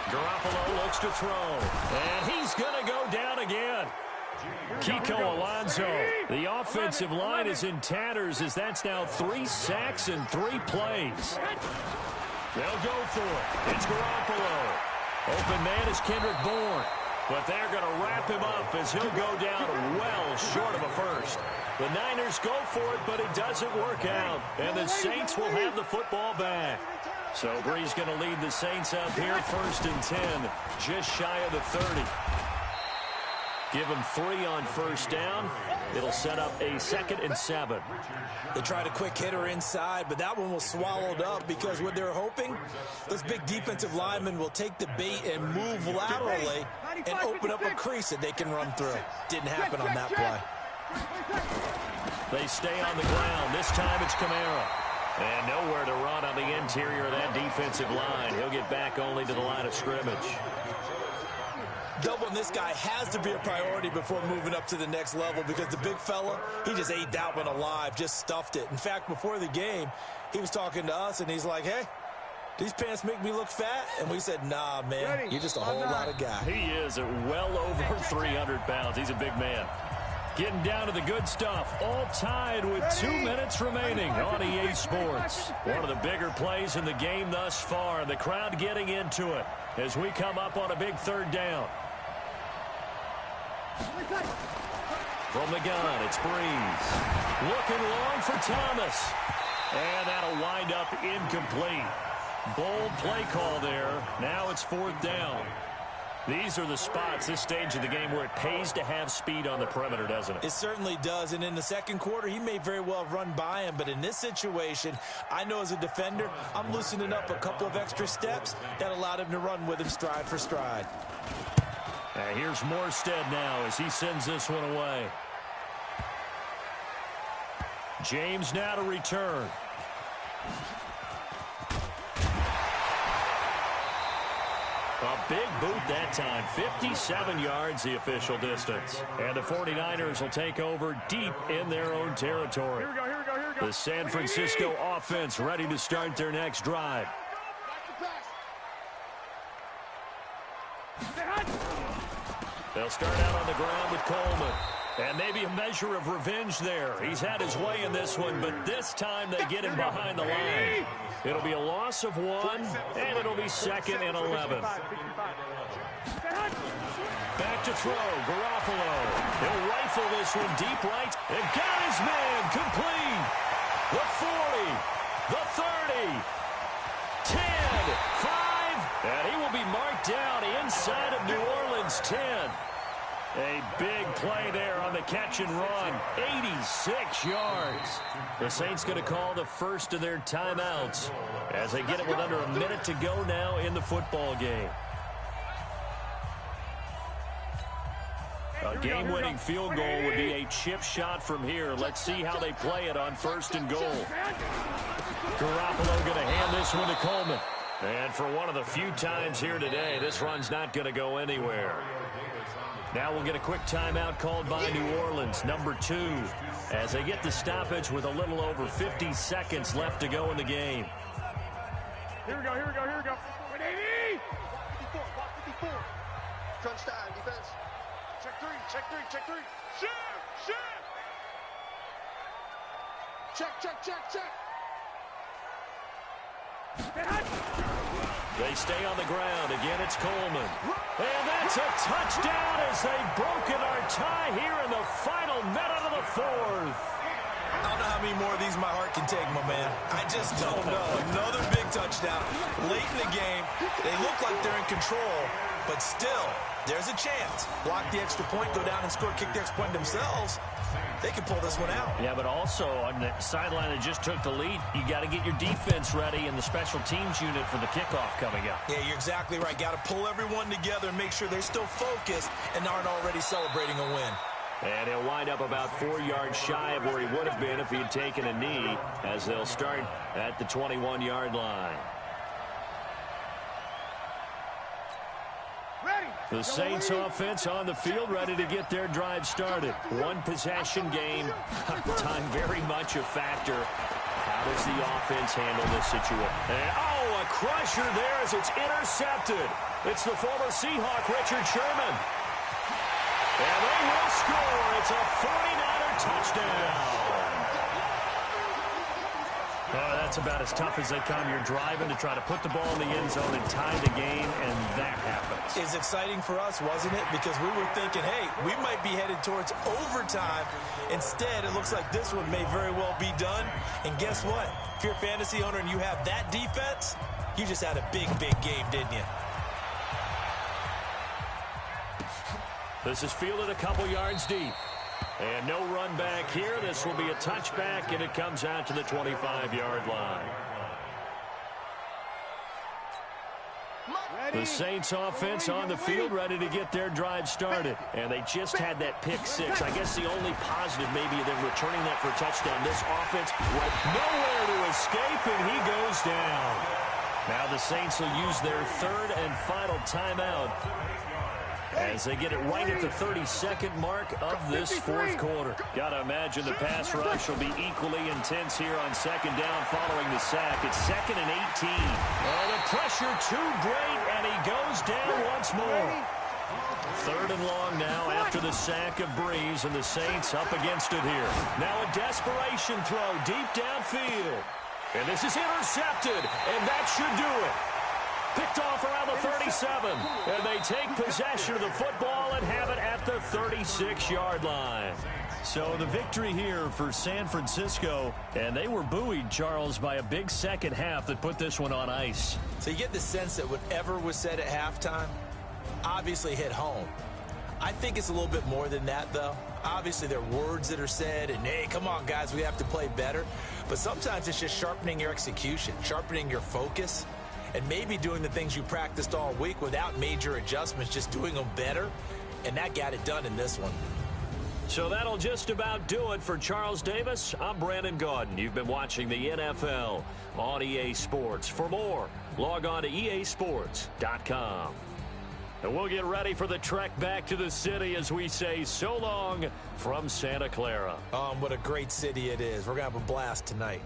Garoppolo looks to throw, and he's going to go down again. Kiko Alonso, the offensive line is in tatters as that's now 3 sacks in 3 plays. They'll go for it. It's Garoppolo. Open man is Kendrick Bourne. But they're going to wrap him up as he'll go down well short of a 1st. The Niners go for it, but it doesn't work out. And the Saints will have the football back. So Brees going to lead the Saints up here 1st and 10, just shy of the 30. Give him 3 on 1st down. It'll set up a 2nd and 7. They tried a quick hitter inside, but that one was swallowed up because what they're hoping, those big defensive linemen will take the bait and move laterally and open up a crease that they can run through. Didn't happen on that play. They stay on the ground. This time it's Kamara. And nowhere to run on the interior of that defensive line. He'll get back only to the line of scrimmage. Doubling this guy has to be a priority before moving up to the next level because the big fella, he just ate that one alive, just stuffed it. In fact, before the game, he was talking to us, and he's like, hey, these pants make me look fat? And we said, nah, man, you're just a whole lot of guy. He is well over 300 pounds. He's a big man. Getting down to the good stuff. All tied with 2 minutes remaining on EA Sports. One of the bigger plays in the game thus far. The crowd getting into it as we come up on a big 3rd down. From the gun, it's Breeze. Looking long for Thomas. And that'll wind up incomplete. Bold play call there. Now it's 4th down. These are the spots, this stage of the game, where it pays to have speed on the perimeter, doesn't it? It certainly does. And in the 2nd quarter, he may very well run by him. But in this situation, I know as a defender, I'm loosening up a couple of extra steps that allowed him to run with him stride for stride. Here's Morstead now as he sends this one away. James now to return. A big boot that time. 57 yards the official distance. And the 49ers will take over deep in their own territory. Here we go, here we go, here we go. The San Francisco offense ready to start their next drive. They'll start out on the ground with Coleman. And maybe a measure of revenge there. He's had his way in this one, but this time they get him behind the line. It'll be a loss of 1, and it'll be 2nd and 11. Back to throw, Garoppolo. He'll rifle this one deep right, and got his man complete. The 40, the 30, 10, 5, and he will be marked down inside of New Orleans 10. A big play there on the catch and run. 86 yards. The Saints going to call the first of their timeouts as they get it with under a minute to go now in the football game. A game-winning field goal would be a chip shot from here. Let's see how they play it on 1st and goal. Garoppolo going to hand this one to Coleman. And for one of the few times here today, this run's not going to go anywhere. Now we'll get a quick timeout called by New Orleans, number 2, as they get the stoppage with a little over 50 seconds left to go in the game. Here we go, here we go, here we go. 180! 54, block 54. Crunch time, defense. Check 3, check 3, check 3. Shoot, shoot! Check, check, check, check. They stay on the ground. Again, it's Coleman. And that's a touchdown as they've broken our tie here in the final minute of the 4th. I don't know how many more of these my heart can take, my man. I just don't know. Another big touchdown. Late in the game, they look like they're in control, but still, there's a chance. Block the extra point, go down and score, kick the extra point themselves. They can pull this one out. Yeah, but also on the sideline that just took the lead, you got to get your defense ready and the special teams unit for the kickoff coming up. Yeah, you're exactly right. Got to pull everyone together and make sure they're still focused and aren't already celebrating a win. And he'll wind up about 4 yards shy of where he would have been if he had taken a knee, as they'll start at the 21-yard line. The Saints offense on the field, ready to get their drive started. One possession game. Time very much a factor. How does the offense handle this situation? And, a crusher there as it's intercepted. It's the former Seahawk, Richard Sherman. And they will score. It's a 49er touchdown. That's about as tough as they come. You're driving to try to put the ball in the end zone and tie the game, and that happens. It's exciting for us, wasn't it? Because we were thinking, hey, we might be headed towards overtime. Instead, it looks like this one may very well be done. And guess what? If you're a fantasy owner and you have that defense, you just had a big, big game, didn't you? This is fielded a couple yards deep. And no run back here. This will be a touchback, and it comes out to the 25-yard line. The Saints offense on the field, ready to get their drive started. And they just had that pick 6. I guess the only positive maybe them returning that for a touchdown. This offense went nowhere to escape, and he goes down. Now the Saints will use their 3rd and final timeout as they get it right at the 32nd mark of this 4th quarter. Got to imagine the pass rush will be equally intense here on 2nd down following the sack. It's 2nd and 18. And the pressure too great, and he goes down once more. 3rd and long now after the sack of Breeze, and the Saints up against it here. Now a desperation throw deep downfield. And this is intercepted, and that should do it. Picked off around the 37, and they take possession of the football and have it at the 36-yard line. So the victory here for San Francisco, and they were buoyed, Charles, by a big second half that put this one on ice. So you get the sense that whatever was said at halftime obviously hit home. I think it's a little bit more than that, though. Obviously, there are words that are said, and, hey, come on, guys, we have to play better. But sometimes it's just sharpening your execution, sharpening your focus, and maybe doing the things you practiced all week without major adjustments, just doing them better, and that got it done in this one. So that'll just about do it for Charles Davis. I'm Brandon Gaudin. You've been watching the NFL on EA Sports. For more, log on to easports.com. And we'll get ready for the trek back to the city as we say so long from Santa Clara. What a great city it is. We're going to have a blast tonight.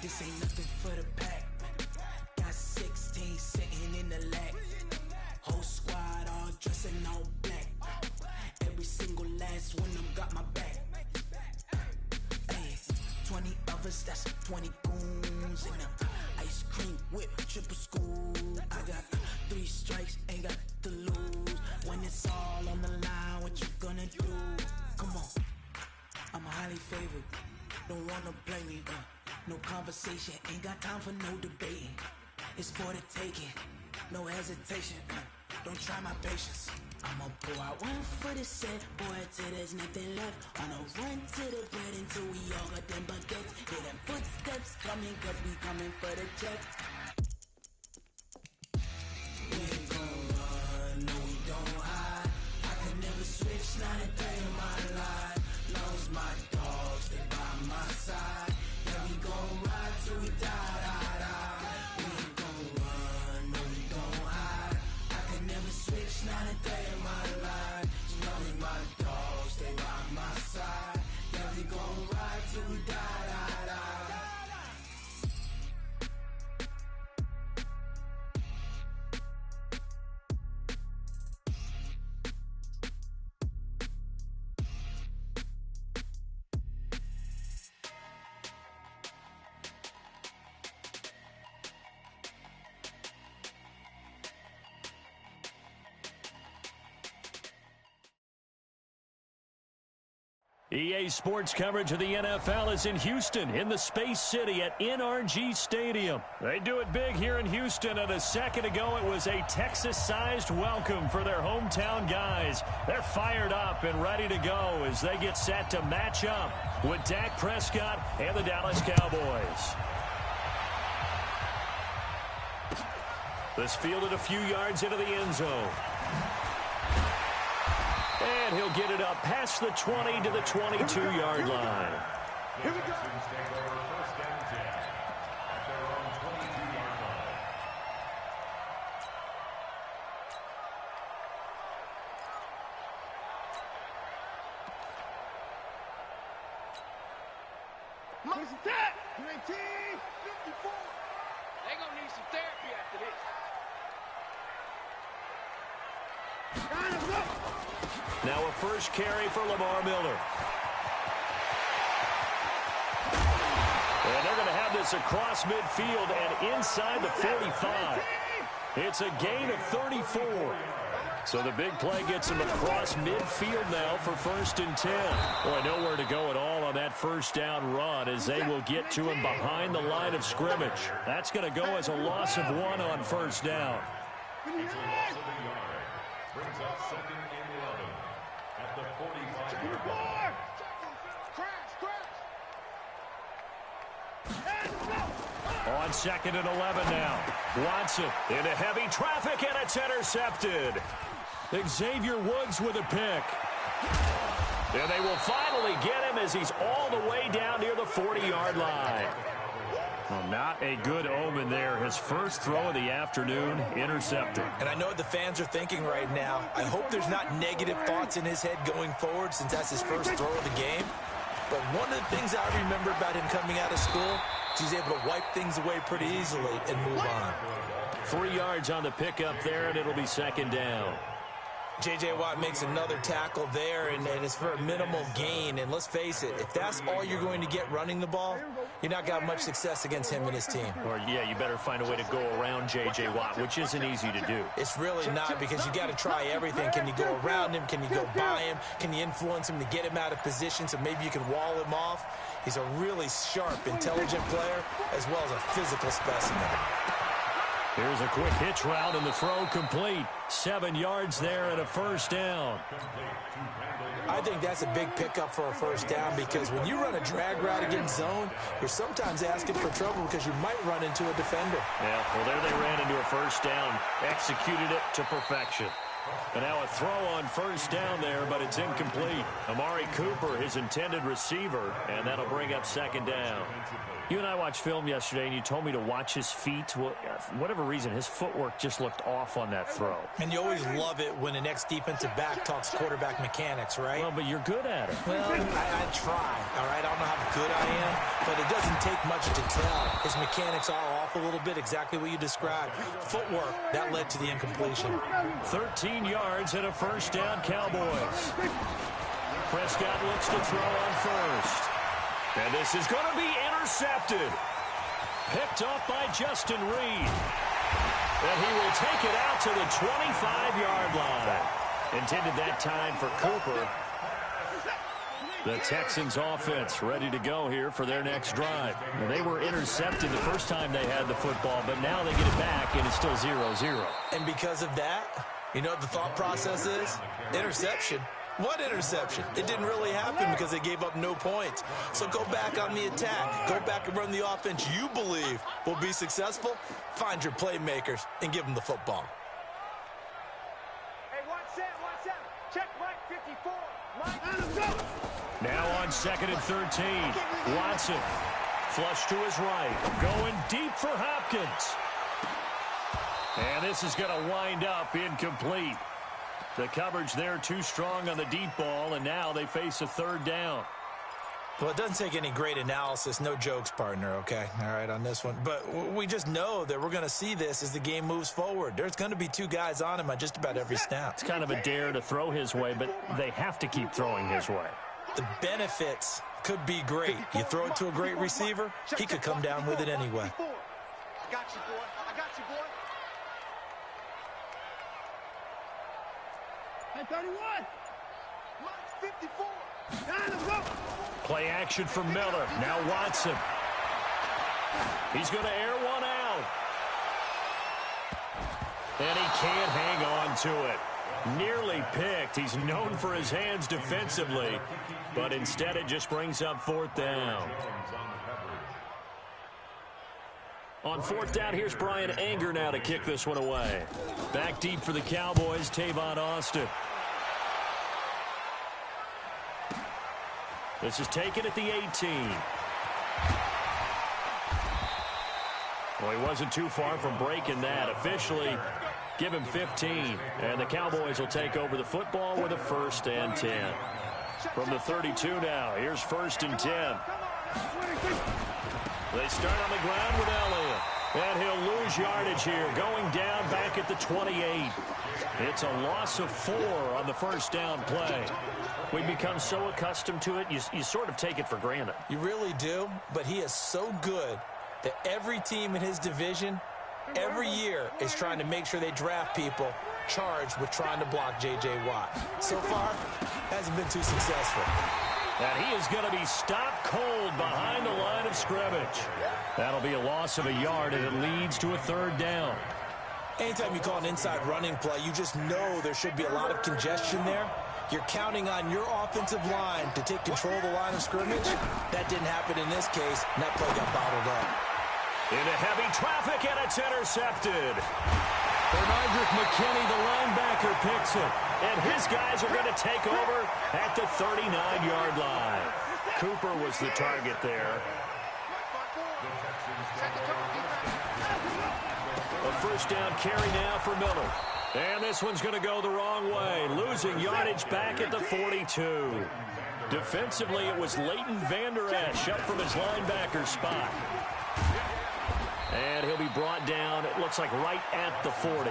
This ain't nothing for the pack. Got 16 sitting in the lag. Whole squad all dressing all black. Every single last one of them got my back. Hey, 20 of us, that's 20 goons in the ice cream whip, triple scoop. I got 3 strikes, ain't got to lose. When it's all on the line, what you gonna do? Come on, I'm highly favored. Don't wanna play me, no conversation, ain't got time for no debating. It's for the taking, no hesitation. Don't try my patience. I'ma pour out one for the set, boy, till there's nothing left. On a run to the bread until we all got them baguettes. Hear them footsteps coming, cause we coming for the check. We ain't gon' run, no we don't hide. I can never switch, not a day in my life. Long as my dogs, they by my side. Yeah, we gon' ride till we die, die, die. We ain't gon' run, no we don't hide. I can never switch, not a day in my life. As long as my dogs, they by my side. Yeah, we gon' ride till we die, die, die. EA Sports coverage of the NFL is in Houston, in the Space City at NRG Stadium. They do it big here in Houston, and a second ago it was a Texas-sized welcome for their hometown guys. They're fired up and ready to go as they get set to match up with Dak Prescott and the Dallas Cowboys. This fielded a few yards into the end zone. And he'll get it up past the 20 to the 22-yard line. Here we go. Listen to that. 1954. They're going to need some therapy after this. Now a first carry for Lamar Miller. And they're going to have this across midfield and inside the 45. It's a gain of 34. So the big play gets him across midfield now for 1st and 10. Boy, nowhere to go at all on that first down run as they will get to him behind the line of scrimmage. That's going to go as a loss of 1 on first down. It's a loss of a yard. Brings up 2nd and 11 at the 45-yard line. On 2nd and 11 now. Watson into heavy traffic, and it's intercepted. Xavier Woods with a pick. And they will finally get him as he's all the way down near the 40-yard line. Well, not a good omen there. His first throw of the afternoon, intercepted. And I know what the fans are thinking right now. I hope there's not negative thoughts in his head going forward since that's his first throw of the game. But one of the things I remember about him coming out of school, he's able to wipe things away pretty easily and move on. 3 yards on the pickup there, and it'll be 2nd down. J.J. Watt makes another tackle there, and it's for a minimal gain. And let's face it, if that's all you're going to get running the ball, you're not got much success against him and his team. Or, yeah, you better find a way to go around J.J. Watt, which isn't easy to do. It's really not, because you got to try everything. Can you go around him? Can you go by him? Can you influence him to get him out of position so maybe you can wall him off? He's a really sharp, intelligent player as well as a physical specimen. Here's a quick hitch route, and the throw complete. 7 yards there and a first down. I think that's a big pickup for a first down, because when you run a drag route against zone, you're sometimes asking for trouble because you might run into a defender. Yeah, well, there they ran into a first down, executed it to perfection. And now a throw on first down there, but it's incomplete. Amari Cooper, his intended receiver, and that'll bring up 2nd down. You and I watched film yesterday, and you told me to watch his feet. Well, for whatever reason, his footwork just looked off on that throw. And you always love it when the next defensive back talks quarterback mechanics, right? Well, but you're good at it. Well, I try, all right? I don't know how good I am, but it doesn't take much to tell. His mechanics are off a little bit, exactly what you described. Footwork, that led to the incompletion. 13 yards and a first down, Cowboys. Prescott looks to throw on first. And this is going to be intercepted. Picked off by Justin Reed. And he will take it out to the 25-yard line. Intended that time for Cooper. The Texans offense ready to go here for their next drive. Well, they were intercepted the first time they had the football, but now they get it back, and it's still 0-0. And because of that, you know what the thought process is? Interception. What interception? It didn't really happen because they gave up no points. So go back on the attack. Go back and run the offense you believe will be successful. Find your playmakers and give them the football. Hey, watch that. Check Mike 54. Mike, now on 2nd and 13. Watson. Flush to his right. Going deep for Hopkins. And this is going to wind up incomplete. The coverage there too strong on the deep ball, and now they face a 3rd down. Well, it doesn't take any great analysis. No jokes, partner, okay? All right, on this one. But we just know that we're going to see this as the game moves forward. There's going to be 2 guys on him on just about every snap. It's kind of a dare to throw his way, but they have to keep throwing his way. The benefits could be great. You throw it to a great receiver, he could come down with it anyway. I got you, boy. Hey, 31. Mike 54. Down the road. Play action for Miller. Now Watson. He's going to air one out. And he can't hang on to it. Nearly picked. He's known for his hands defensively, but instead it just brings up 4th down. On 4th down, here's Brian Anger now to kick this one away. Back deep for the Cowboys, Tavon Austin. This is taken at the 18. Well, he wasn't too far from breaking that. Officially, give him 15. And the Cowboys will take over the football with a 1st and 10. From the 32 now, here's 1st and 10. They start on the ground with Elliott. And he'll lose yardage here, going down back at the 28. It's a loss of 4 on the first down play. We become so accustomed to it, you sort of take it for granted. You really do, but he is so good that every team in his division every year is trying to make sure they draft people charged with trying to block J.J. Watt. So far, hasn't been too successful. And he is going to be stopped cold behind the line of scrimmage. That'll be a loss of a yard, and it leads to a third down. Anytime you call an inside running play, you just know there should be a lot of congestion there. You're counting on your offensive line to take control of the line of scrimmage. That didn't happen in this case, and that play got bottled up. Into heavy traffic, and it's intercepted. Bernardrick McKinney, the linebacker, picks it. And his guys are going to take over at the 39-yard line. Cooper was the target there. A first down carry now for Miller. And this one's going to go the wrong way, losing yardage back at the 42. Defensively, it was Leighton Vander Esch up from his linebacker spot. And he'll be brought down, it looks like right at the 40.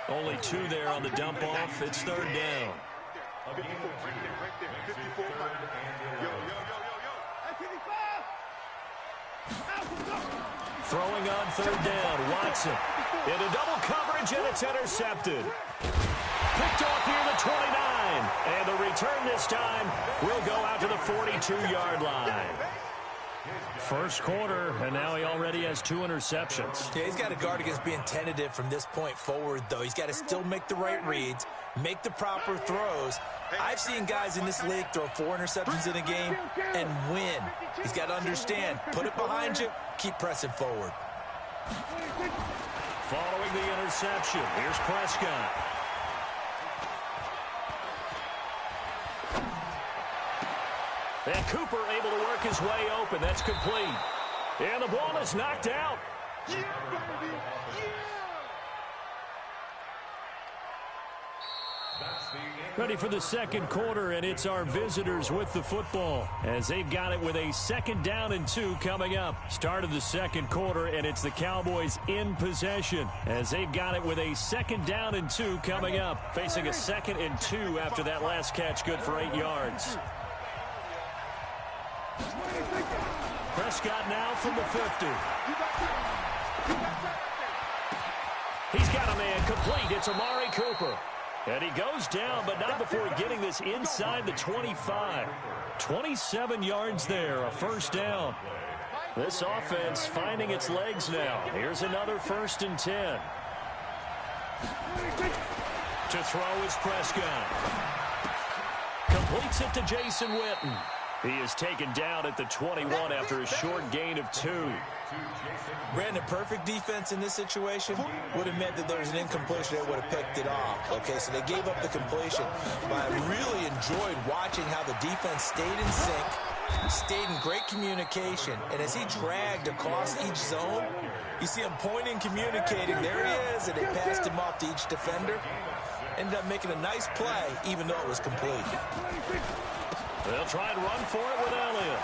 Only 2 there on the dump off. It's third down. Throwing on third down, Watson. Into double coverage, and it's intercepted. Picked off near the 29. And the return this time will go out to the 42-yard line. First quarter, and now he already has 2 interceptions. Yeah, he's got to guard against being tentative from this point forward, though. He's got to still make the right reads, make the proper throws. I've seen guys in this league throw 4 interceptions in a game and win. He's got to understand, put it behind you, keep pressing forward. Following the interception, here's Prescott. And Cooper able to work his way open. That's complete. And the ball is knocked out. Ready for the second quarter, and it's our visitors with the football as they've got it with a 2nd down and 2 coming up. Start of the second quarter, and it's the Cowboys in possession as they've got it with a 2nd down and 2 coming up, facing a 2nd and 2 after that last catch, good for 8 yards. Prescott now from the 50. He's got a man complete. It's Amari Cooper. And he goes down, but not before getting this inside the 25. 27 yards there, a first down. This offense finding its legs now. Here's another 1st and 10. To throw is Prescott. Completes it to Jason Witten. He is taken down at the 21 after a short gain of 2. Brandon, perfect defense in this situation would have meant that there was an incompletion that would have picked it off. Okay, so they gave up the completion. But I really enjoyed watching how the defense stayed in sync, stayed in great communication, and as he dragged across each zone, you see him pointing, communicating. There he is, and they passed him off to each defender. Ended up making a nice play, even though it was complete. They'll try and run for it with Elliott.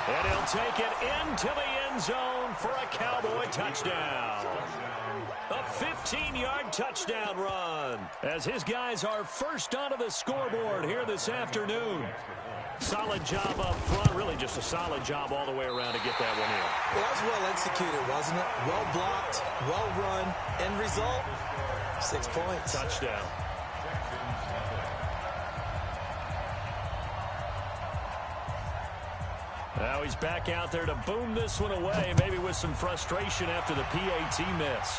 And he'll take it into the end zone for a Cowboy touchdown. A 15-yard touchdown run as his guys are first onto the scoreboard here this afternoon. Solid job up front, really just a solid job all the way around to get that one in. Well, that was well executed, wasn't it? Well blocked, well run. End result, 6 points. Touchdown. Now he's back out there to boom this one away, maybe with some frustration after the PAT miss.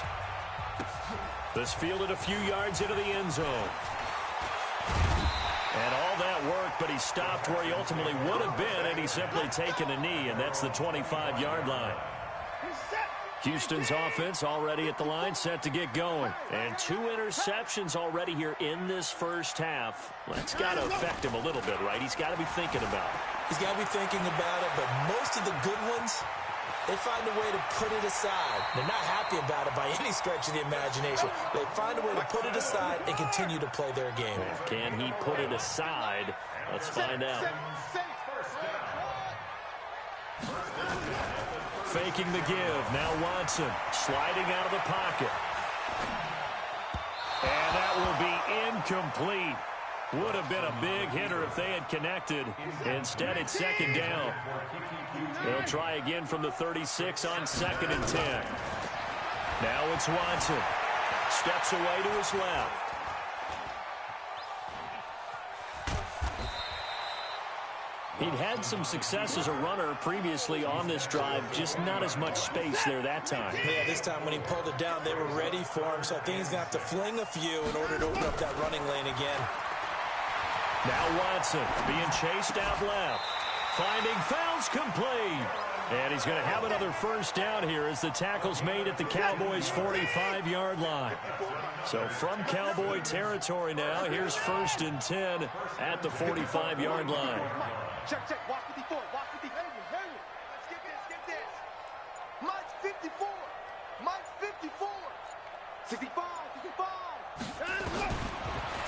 This fielded a few yards into the end zone. And all that worked, but he stopped where he ultimately would have been, and he's simply taken a knee, and that's the 25-yard line. Houston's offense already at the line, set to get going. And 2 interceptions already here in this first half. That's got to affect him a little bit, right? He's got to be thinking about it. He's got to be thinking about it, but most of the good ones, they find a way to put it aside. They're not happy about it by any stretch of the imagination. They find a way to put it aside and continue to play their game. Can he put it aside? Let's find out. faking the give. Now Watson sliding out of the pocket. And that will be incomplete. Would have been a big hitter if they had connected. Instead, it's second down. They'll try again from the 36 on 2nd and 10. Now it's Watson. Steps away to his left. He'd had some success as a runner previously on this drive, just not as much space there that time. Yeah, this time when he pulled it down, they were ready for him, so I think he's going to have to fling a few in order to open up that running lane again. Now Watson being chased out left. Finding fouls complete. And he's going to have another first down here as the tackle's made at the Cowboys' 45-yard line. So from Cowboy territory now, here's 1st and 10 at the 45-yard line. Check, check. Watch 54. Watch 54. Let's get this. Mike's 54. Mike's 54. 65. 65.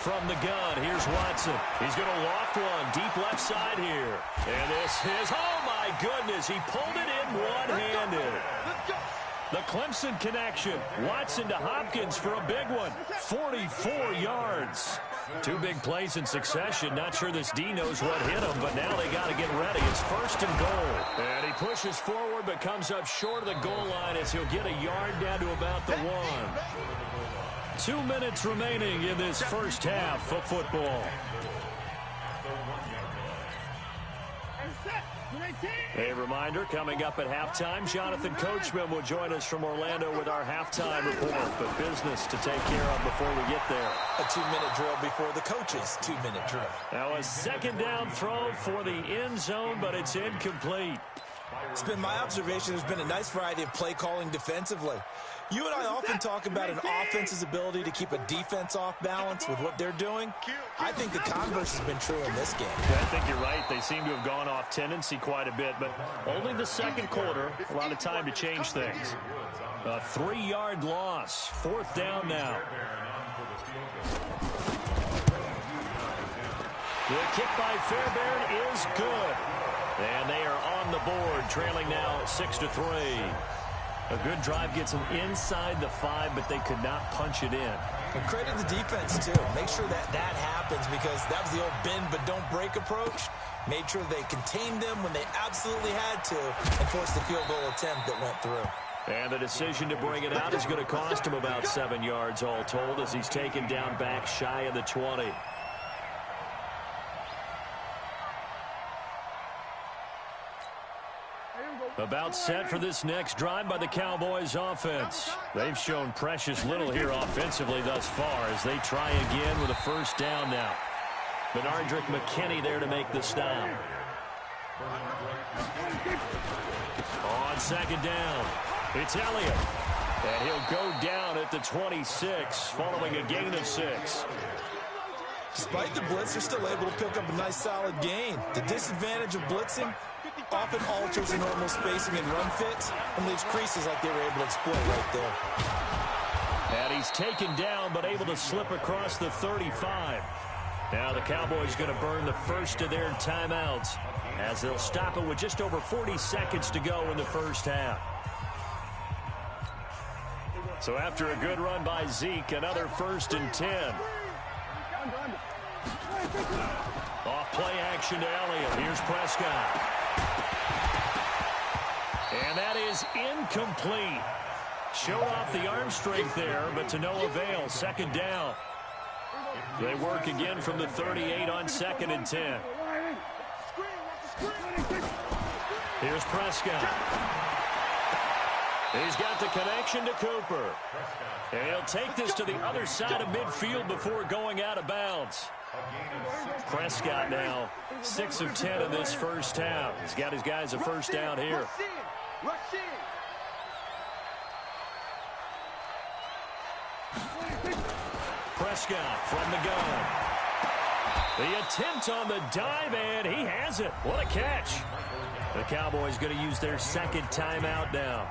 From the gun, here's Watson. He's going to loft one deep left side here. And this is, oh my goodness, he pulled it in one-handed. The Clemson connection. Watson to Hopkins for a big one. 44 yards. 2 big plays in succession. Not sure this D knows what hit him, but now they got to get ready. It's 1st and goal. And he pushes forward but comes up short of the goal line as he'll get a yard down to about the 1. 2 minutes remaining in this first half of football. A reminder, coming up at halftime, Jonathan Coachman will join us from Orlando with our halftime report, but business to take care of before we get there. A 2-minute drill before the coach's 2-minute drill. Now a second down throw for the end zone, but it's incomplete. It's been my observation there's been a nice variety of play calling defensively. You and I often talk about an offense's ability to keep a defense off balance with what they're doing. I think the converse has been true in this game. Yeah, I think you're right. They seem to have gone off tendency quite a bit, but only the second quarter, a lot of time to change things. A 3-yard loss. 4th down now. The kick by Fairbairn is good. And they are on the board, trailing now 6-3. A good drive gets them inside the 5, but they could not punch it in. And credit the defense, too. Make sure that happens because that was the old bend but don't break approach. Made sure they contained them when they absolutely had to and forced the field goal attempt that went through. And the decision to bring it out is going to cost him about 7 yards all told as he's taken down back shy of the 20. About set for this next drive by the Cowboys offense. They've shown precious little here offensively thus far as they try again with a first down now. Benardrick McKinney there to make the stop. On second down, it's Elliott. And he'll go down at the 26 following a gain of 6. Despite the blitz, they're still able to pick up a nice solid gain. The disadvantage of blitzing often alters the normal spacing and run fits and leaves creases like they were able to exploit right there. And he's taken down but able to slip across the 35. Now the Cowboys going to burn the first of their timeouts as they'll stop it with just over 40 seconds to go in the first half. So after a good run by Zeke, another 1st and 10. Off play action to Elliott. Here's Prescott. And that is incomplete. Showed off the arm strength there, but to no avail. Second down. They work again from the 38 on 2nd and 10. Here's Prescott. He's got the connection to Cooper. And he'll take this to the other side of midfield before going out of bounds. Prescott now 6 of 10 in this first half. He's got his guys a first down here. Prescott from the gun. The attempt on the dive, and he has it. What a catch. The Cowboys going to use their second timeout now,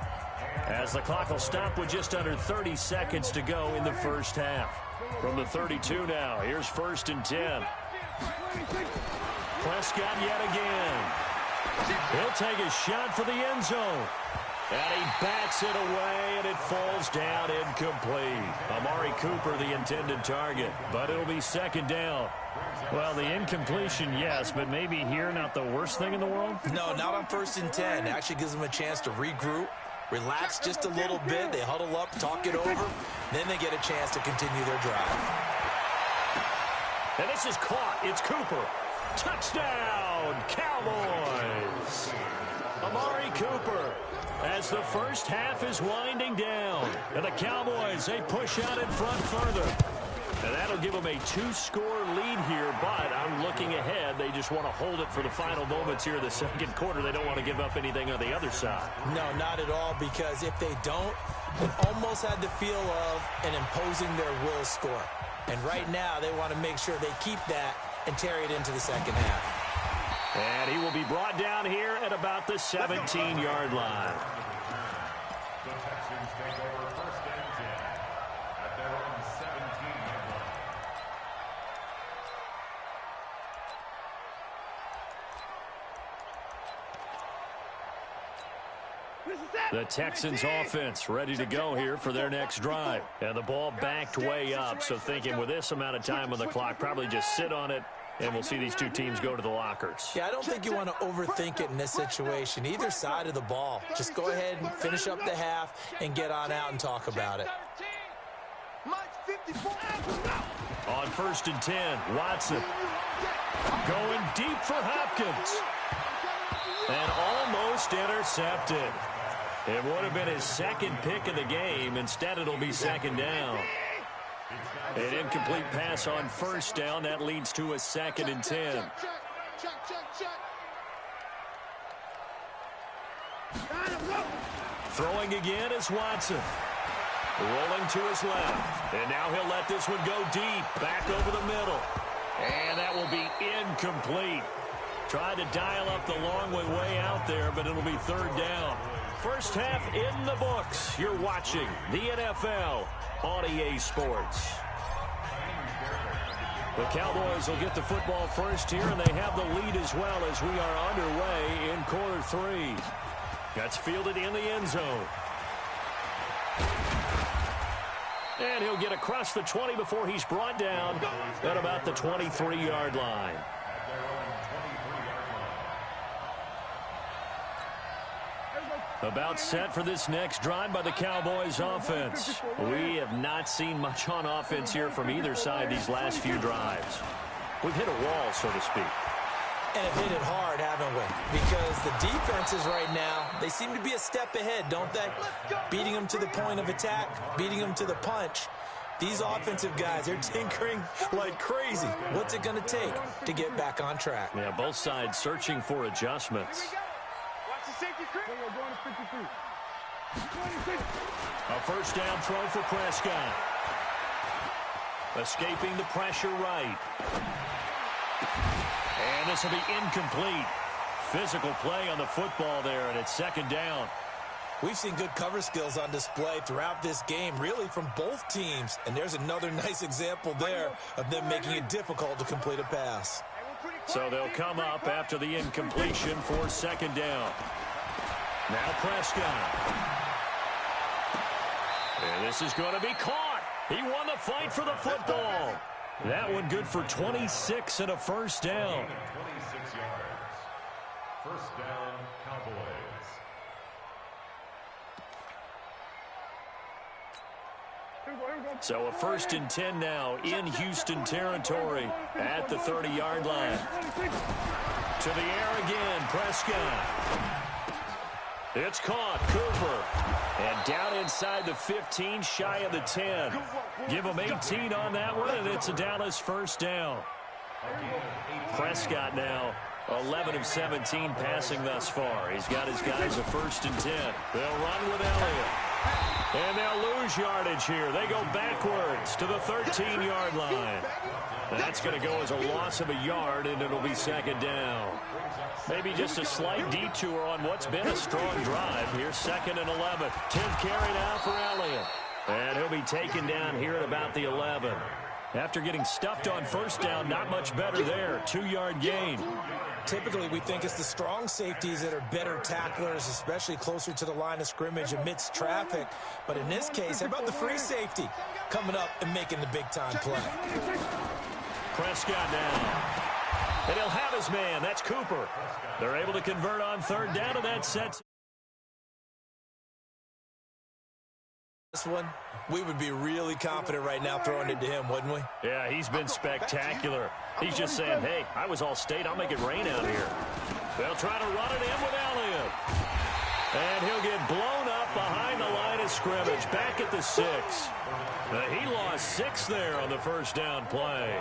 as the clock will stop with just under 30 seconds to go in the first half. From the 32 now, here's 1st and 10. Prescott yet again. He'll take a shot for the end zone. And he bats it away, and it falls down incomplete. Amari Cooper, the intended target, but it'll be second down. Well, the incompletion, yes, but maybe here not the worst thing in the world? No, not on 1st and 10. It actually gives them a chance to regroup, relax just a little bit. They huddle up, talk it over, then they get a chance to continue their drive. And this is caught. It's Cooper. Touchdown, Cowboys. Amari Cooper, as the first half is winding down. And the Cowboys, they push out in front further. And that'll give them a 2-score lead here, but I'm looking ahead. They just want to hold it for the final moments here in the second quarter. They don't want to give up anything on the other side. No, not at all, because if they don't, it almost had the feel of an imposing their will score. And right now, they want to make sure they keep that and carry it into the second half. And he will be brought down here at about the 17-yard line. The Texans take over 1st and 10 at their own 17-yard line. The Texans offense ready to go here for their next drive. And the ball backed way up, so thinking with this amount of time on the clock, probably just sit on it, and we'll see these two teams go to the lockers. Yeah, I don't think you want to overthink it in this situation. Either side of the ball. Just go ahead and finish up the half and get on out and talk about it. On 1st and 10, Watson going deep for Hopkins. And almost intercepted. It would have been his second pick of the game. Instead, it'll be second down. An incomplete pass on 1st down. That leads to a 2nd and 10. Throwing again is Watson. Rolling to his left. And now he'll let this one go deep. Back over the middle. And that will be incomplete. Tried to dial up the long way out there, but it'll be 3rd down. First half in the books. You're watching the NFL on EA Sports. The Cowboys will get the football first here, and they have the lead as well as we are underway in quarter 3. That's fielded in the end zone. And he'll get across the 20 before he's brought down at about the 23-yard line. About set for this next drive by the Cowboys offense. We have not seen much on offense here from either side these last few drives. We've hit a wall, so to speak. And have hit it hard, haven't we? Because the defenses right now, they seem to be a step ahead, don't they? Beating them to the point of attack, beating them to the punch. These offensive guys, they're tinkering like crazy. What's it going to take to get back on track? Yeah, both sides searching for adjustments. A first down throw for Prescott. Escaping the pressure right. And this will be incomplete. Physical play on the football there, and it's 2nd down. We've seen good cover skills on display throughout this game, really from both teams. And there's another nice example there of them making it difficult to complete a pass. So they'll come up after the incompletion for 2nd down. Now Prescott. And this is going to be caught. He won the fight for the football. That one good for 26 and a first down. 26 yards. First down, Cowboys. So a 1st and 10 now in Houston territory at the 30-yard line. To the air again, Prescott. It's caught, Cooper. And down inside the 15, shy of the 10. Give him 18 on that one, and it's a Dallas first down. Prescott now 11 of 17 passing thus far. He's got his guys a 1st and 10. They'll run with Elliott. And they'll lose yardage here. They go backwards to the 13-yard line. That's going to go as a loss of a yard, and it'll be 2nd down. Maybe just a slight detour on what's been a strong drive. Here's 2nd and 11. 10th carry now for Elliott. And he'll be taken down here at about the 11. After getting stuffed on first down, not much better there. 2-yard gain. Typically, we think it's the strong safeties that are better tacklers, especially closer to the line of scrimmage amidst traffic. But in this case, how about the free safety coming up and making the big-time play? Prescott now. And he'll have his man. That's Cooper. They're able to convert on third down, and that sets. This one, we would be really confident right now throwing it to him, wouldn't we? Yeah, he's been spectacular. He's just saying, hey, I was all state. I'll make it rain out here. They'll try to run it in with Elliott. And he'll get blown up behind the line of scrimmage, back at the 6. He lost 6 there on the first down play.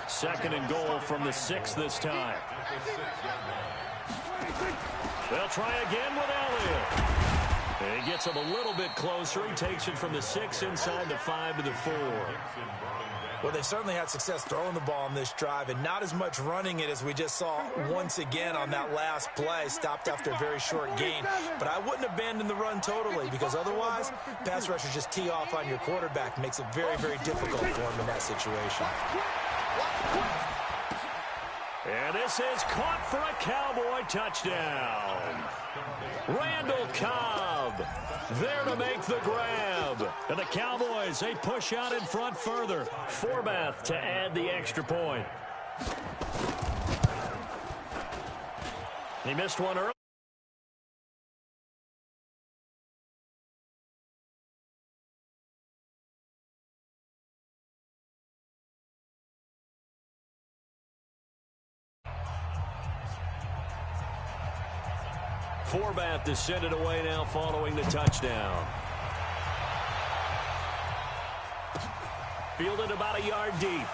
2nd and goal from the 6 this time. They'll try again with Elliott. He gets him a little bit closer. He takes it from the 6 inside the 5 to the 4. Well, they've certainly had success throwing the ball on this drive and not as much running it as we just saw once again on that last play, stopped after a very short gain. But I wouldn't abandon the run totally because otherwise, pass rushers just tee off on your quarterback. Makes it very, very difficult for him in that situation. And this is caught for a Cowboy touchdown. Randall Cobb there to make the grab. And the Cowboys, they push out in front further. Forbath to add the extra point. He missed one early. Forbath to send it away now following the touchdown. Fielded about a yard deep.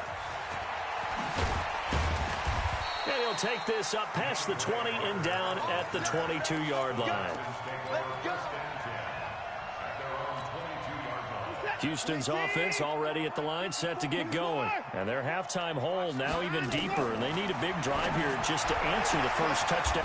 And he'll take this up past the 20 and down at the 22-yard line. Houston's offense already at the line, set to get going. And their halftime hole now even deeper, and they need a big drive here just to answer the first touchdown.